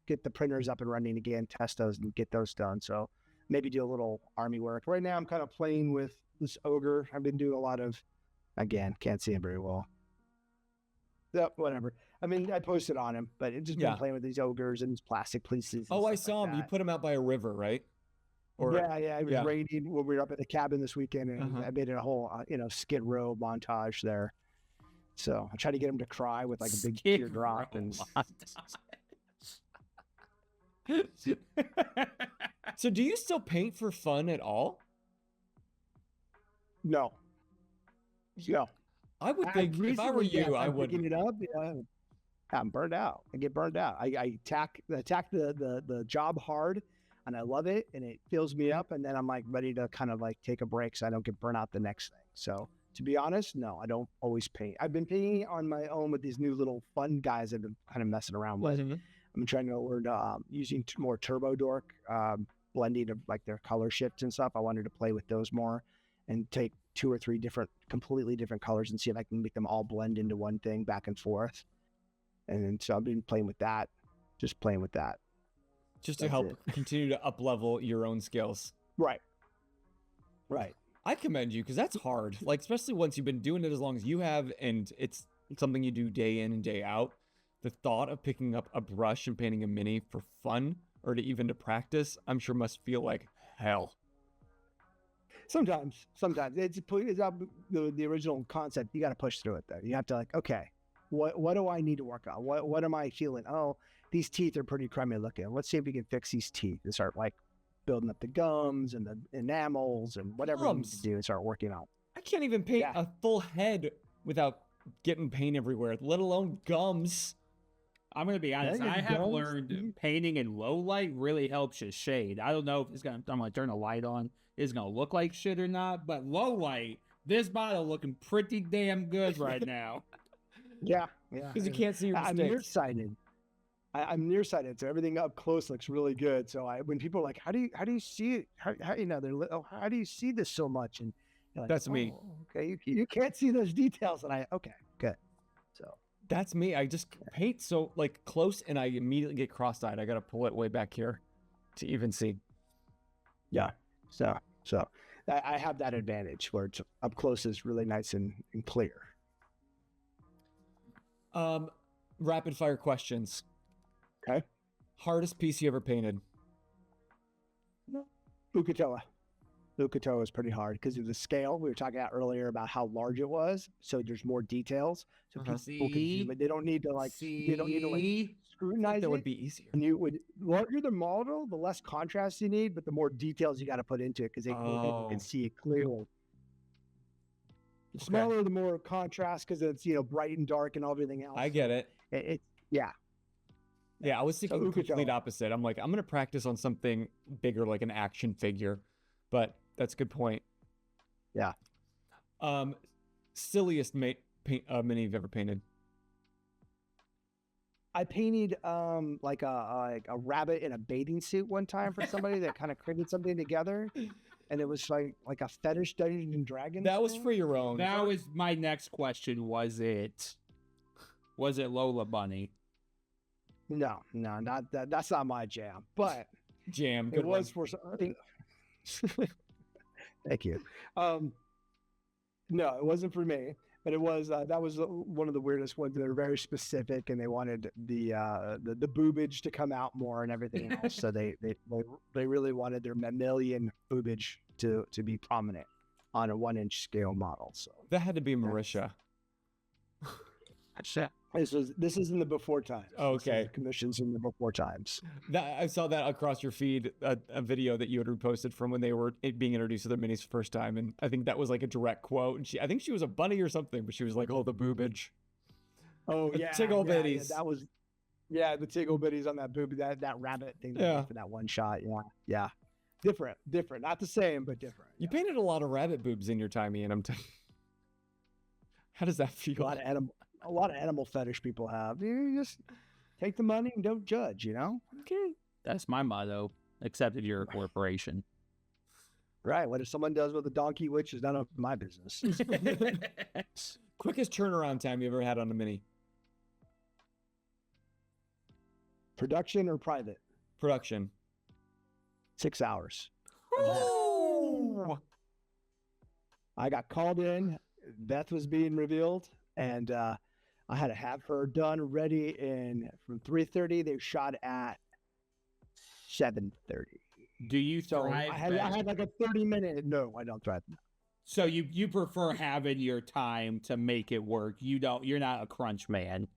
get the printers up and running again, test those and get those done. So maybe do a little army work. Right now I'm kind of playing with this ogre. I've been doing a lot of, again, can't see him very well. Yep, whatever. I mean, I posted on him, but it's just Yeah. been playing with these ogres and these plastic pieces. and Oh, I stuff saw like him. You that. put him out by a river, right? Or Yeah, it was yeah. raining when we were up at the cabin this weekend, and I made it a whole, Skid Row montage there. So I tried to get him to cry with like a big Skid teardrop, Row and montage. So do you still paint for fun at all? No. No. I would think if I were recently, yes, you, I I'm would. picking it up. Yeah, I'm burned out. I get burned out. I attack the job hard, and I love it, and it fills me up, and then I'm like ready to kind of like take a break so I don't get burnt out the next thing. So to be honest, no, I don't always paint. I've been painting on my own with these new little fun guys I've been kind of messing around with. I'm trying to learn using more Turbo Dork, blending of like their color shifts and stuff. I wanted to play with those more and take 2 or 3 completely different colors and see if I can make them all blend into one thing back and forth. And so I've been playing with that, just playing with that. Just to help continue to up level your own skills. Right. Right. I commend you because that's hard. Like, especially once you've been doing it as long as you have, and it's something you do day in and day out. The thought of picking up a brush and painting a mini for fun or to even to practice, I'm sure must feel like hell. Sometimes it's the original concept. You got to push through it though. You have to like, okay, what do I need to work on? What am I feeling? Oh, these teeth are pretty crummy looking. Let's see if we can fix these teeth and start like building up the gums and the enamels and whatever you need to do and start working on. I can't even paint a full head without getting paint everywhere, let alone gums. I'm going to be honest. I have learned painting in low light really helps you shade. I don't know if I'm going to turn a light on. It's going to look like shit or not, but low light, this bottle looking pretty damn good right now. Yeah. Because you can't see your mistakes. I'm nearsighted. I'm nearsighted, so everything up close looks really good. So when people are like, how do you see it? How do you see this so much? And you're like, that's me. Okay, you can't see those details, and okay, good. So that's me. I just paint so like close, and I immediately get cross-eyed. I got to pull it way back here to even see. Yeah. So I have that advantage where it's up close is really nice and clear. Rapid fire questions. Okay. Hardest piece you ever painted? Ukatoa. Ukatoa is pretty hard because of the scale. We were talking about earlier about how large it was. So there's more details. So people can, but they don't need to scrutinize that it. Would be easier. And larger the model, the less contrast you need, but the more details you got to put into it because people can see it clearly. The smaller, the more contrast because it's bright and dark and everything else. I get it. Yeah, I was thinking complete opposite. I'm like, I'm going to practice on something bigger, like an action figure. But that's a good point. Yeah. Silliest mini you've ever painted? I painted like a rabbit in a bathing suit one time for somebody that kind of created something together. And it was like a fetish Dungeons and Dragons. That was for your own. That was my next question. Was it Lola Bunny? No, not that. That's not my jam. But jam. It was for something. Thank you. No, it wasn't for me. But it was that was one of the weirdest ones. They were very specific, and they wanted the boobage to come out more and everything else. So they really wanted their mammalian boobage to be prominent on a 1-inch scale model. So that had to be Marisha. This is in the before times. Okay, commissions in the before times. I saw that across your feed, a video that you had reposted from when they were being introduced to their minis the first time, and I think that was like a direct quote. And I think she was a bunny or something, but she was like, "Oh, the boobage." Oh yeah, Tiggle bitties. Yeah, that was the Tiggle bitties on that boob, that rabbit thing. For that one shot. Yeah. Different, not the same, but different. You painted a lot of rabbit boobs in your time, Ian. How does that feel? A lot of animal fetish people have. You just take the money and don't judge, Okay. That's my motto. Accepted your corporation. Right. What if someone does with a donkey, which is none of my business. Quickest turnaround time you ever had on a mini? Production or private? Production. 6 hours. Oh! I got called in. Beth was being revealed, and I had to have her done ready from 3:30. They shot at 7:30. Do you thrive? I had like a 30-minute. No, I don't thrive. So you prefer having your time to make it work. You're not a crunch man.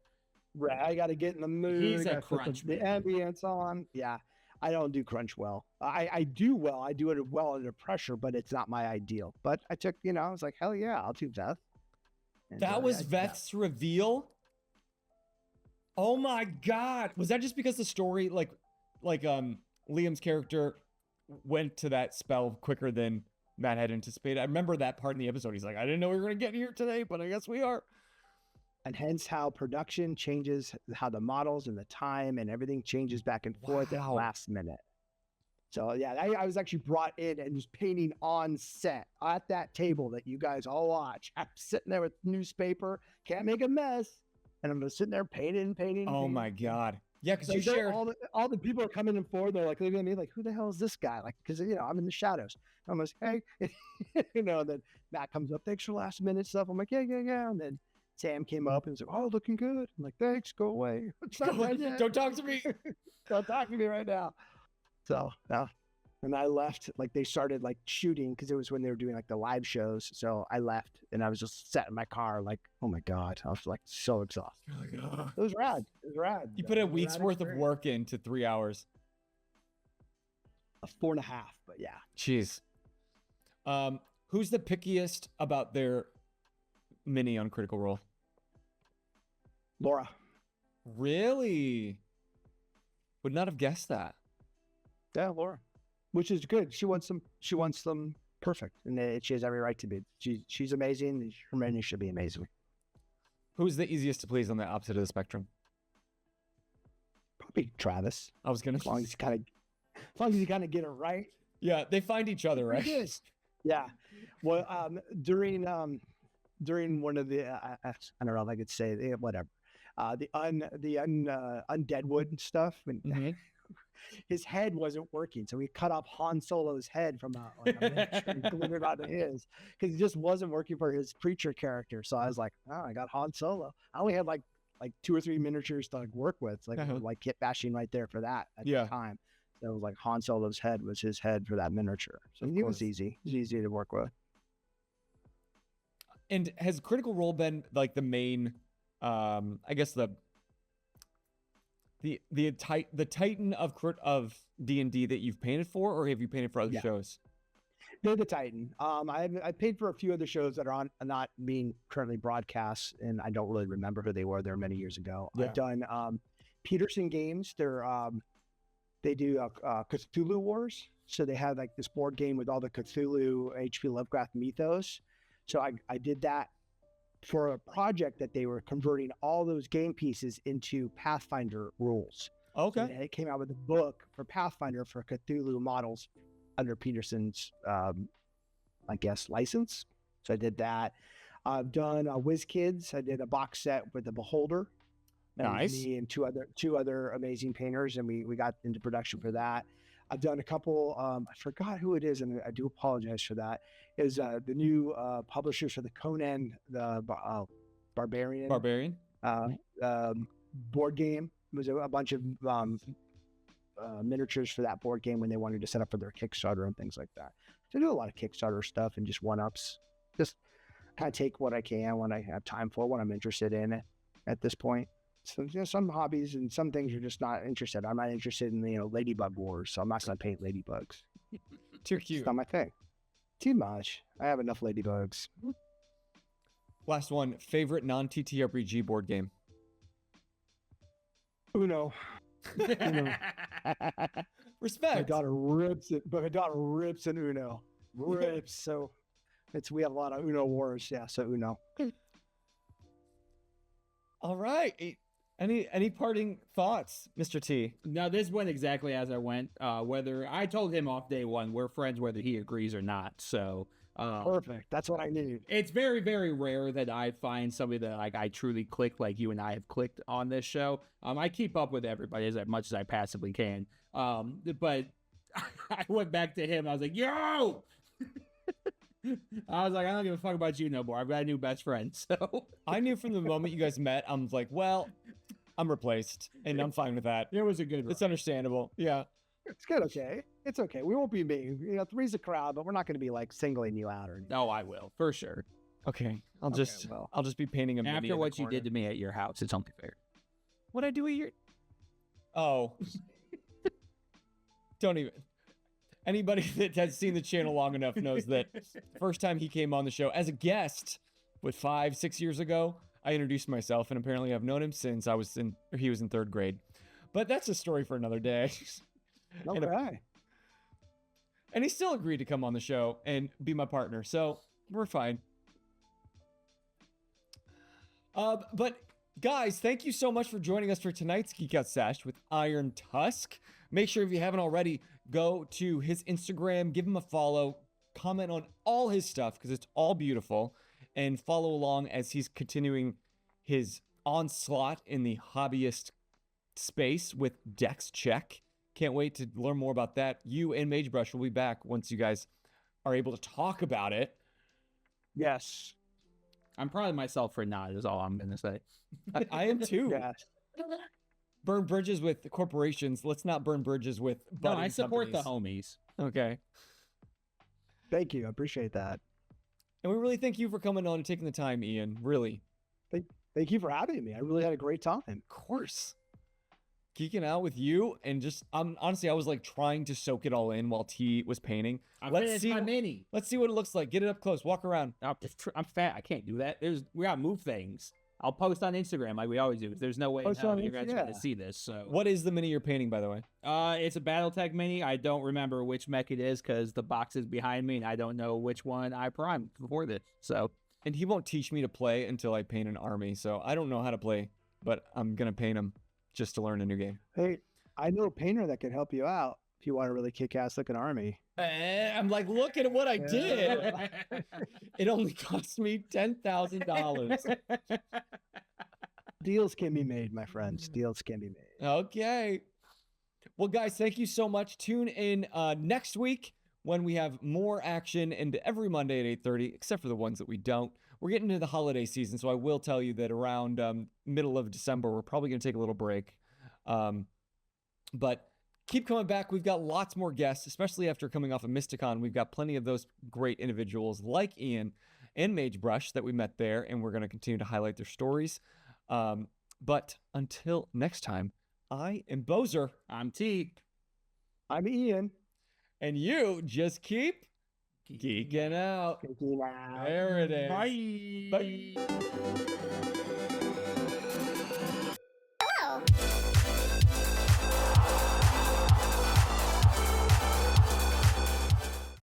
Right. I got to get in the mood. He's a crunch man. The ambience on. Yeah. I don't do crunch well. I do well. I do it well under pressure, but it's not my ideal. But I took, I was like, hell yeah, I'll do Veth. And, That was I did that. Veth's reveal. Oh my God! Was that just because the story, like Liam's character went to that spell quicker than Matt had anticipated? I remember that part in the episode. He's like, I didn't know we were gonna get here today, but I guess we are. And hence how production changes, how the models and the time and everything changes back and forth at the Wow. last minute. So yeah, I was actually brought in and was painting on set at that table that you guys all watch. I'm sitting there with newspaper, can't make a mess, and I'm just sitting there painting. Oh my God! Yeah, because you So shared. all the people are coming in forward. They're like looking at me like, who the hell is this guy? Like, because I'm in the shadows. I'm like, hey, and then Matt comes up, thanks for last minute stuff. I'm like, yeah. And then Sam came up and was like, oh, looking good. I'm like, thanks, go away. It's not done yet. Don't talk to me. Don't talk to me right now. So no. And I left, like they started like shooting because it was when they were doing like the live shows. So I left and I was just sat in my car like, oh my God. I was like so exhausted. It was rad. You put a week's worth of work into 3 hours. A 4.5, but yeah. Jeez. Who's the pickiest about their mini on Critical Role? Laura. Really? Would not have guessed that. Yeah, Laura. Which is good. She wants them perfect. And she has every right to be. She's amazing. Her mini should be amazing. Who's the easiest to please on the opposite of the spectrum? Probably Travis. I was gonna. As long as you kind of get it right. Yeah, they find each other, right? Yes. Yeah. Well, during one of the I don't know if I could say whatever, the undead wood and stuff, and Mm-hmm. his head wasn't working, so we cut off Han Solo's head from a miniature and glued it onto his because he just wasn't working for his preacher character. So I was like, oh, I got Han Solo. I only had like 2 or 3 miniatures to like work with, like kit bashing right there for that at the time. So it was like Han Solo's head was his head for that miniature. So it was easy. It was easy to work with. And has Critical Role been like the main, I guess the Titan of D&D that you've painted for, or have you painted for other shows? They're the Titan. I paid for a few other shows that are not being currently broadcast, and I don't really remember who they were. They were many years ago. Yeah. I've done Peterson Games. They do Cthulhu Wars. So they have like this board game with all the Cthulhu H.P. Lovecraft mythos. So I did that for a project that they were converting all those game pieces into Pathfinder rules. Okay. So it came out with a book for Pathfinder for Cthulhu models under Peterson's, I guess, license. So I did that. I've done WizKids. I did a box set with the Beholder. Nice. Me and two other amazing painters, and we got into production for that. I've done a couple. I forgot who it is, and I do apologize for that. Is the new publishers for the Conan the Barbarian board game. It was a bunch of miniatures for that board game when they wanted to set up for their Kickstarter and things like that. So I do a lot of Kickstarter stuff and just one-ups. Just kind of take what I can when I have time for, what I'm interested in at this point. So some hobbies and some things are just not interested. I'm not interested in ladybug wars, so I'm not going to paint ladybugs. Too cute. It's not my thing. Too much. I have enough ladybugs. Last one. Favorite non-TTRPG board game? Uno. Respect. My daughter rips it, but my daughter rips in Uno. Rips. So we have a lot of Uno wars. Yeah. So Uno. All right. Any parting thoughts, Mr. T? No, this went exactly as I went. Whether I told him off day one, we're friends whether he agrees or not. So perfect. That's what I need. It's very, very rare that I find somebody that I truly click like you and I have clicked on this show. I keep up with everybody as much as I possibly can. But I went back to him. I was like, yo. I was like, I don't give a fuck about you no more. I've got a new best friend. So I knew from the moment you guys met, I'm like, well, I'm replaced, and I'm fine with that. It was a good run. It's understandable. Yeah. It's good. Okay. It's okay. We won't be mean. Three's a crowd, but we're not going to be like singling you out or anything. No, I will for sure. Okay. I'll just be painting a mini after what you did to me at your house. It's only fair. What'd I do at your? Oh. Don't even. Anybody that has seen the channel long enough knows that the first time he came on the show as a guest, 5-6 years ago, I introduced myself, and apparently I've known him since he was in 3rd grade. But that's a story for another day. Okay. And he still agreed to come on the show and be my partner, so we're fine. But guys, thank you so much for joining us for tonight's Geek Out Sesh with Iron Tusk. Make sure if you haven't already, go to his Instagram, give him a follow, comment on all his stuff because it's all beautiful, and follow along as he's continuing his onslaught in the hobbyist space with Dex Check. Can't wait to learn more about that. You and Magebrush will be back once you guys are able to talk about it. Yes. I'm proud of myself for not, is all I'm going to say. I am too. Yes. Burn bridges with corporations. Let's not burn bridges with No, budding I support companies. the homies. Okay. Thank you. I appreciate that. And we really thank you for coming on and taking the time, Ian. Really. Thank you for having me. I really had a great time. Of course. Geeking out with you and just honestly I was like trying to soak it all in while T was painting. Let's see my mini. Let's see what it looks like. Get it up close. Walk around. I'm fat. I can't do that. We gotta move things. I'll post on Instagram like we always do. There's no way in hell you guys are gonna see this. So what is the mini you're painting, by the way? It's a BattleTech mini. I don't remember which mech it is because the box is behind me and I don't know which one I primed before this. So and he won't teach me to play until I paint an army. So I don't know how to play, but I'm gonna paint him just to learn a new game. Hey, I know a painter that can help you out if you want a really kick-ass looking army. I'm like, look at what I did. It only cost me $10,000. Deals can be made, my friends. Deals can be made. Okay. Well, guys, thank you so much. Tune in next week when we have more action, and every Monday at 8:30, except for the ones that we don't. We're getting into the holiday season, so I will tell you that around middle of December, we're probably going to take a little break. But keep coming back. We've got lots more guests, especially after coming off of Mysticon. We've got plenty of those great individuals like Ian and Magebrush that we met there, and we're going to continue to highlight their stories. But until next time, I am Bozer. I'm T. I'm Ian. And you just keep geeking out. Geeking out. There it is. Bye. Bye.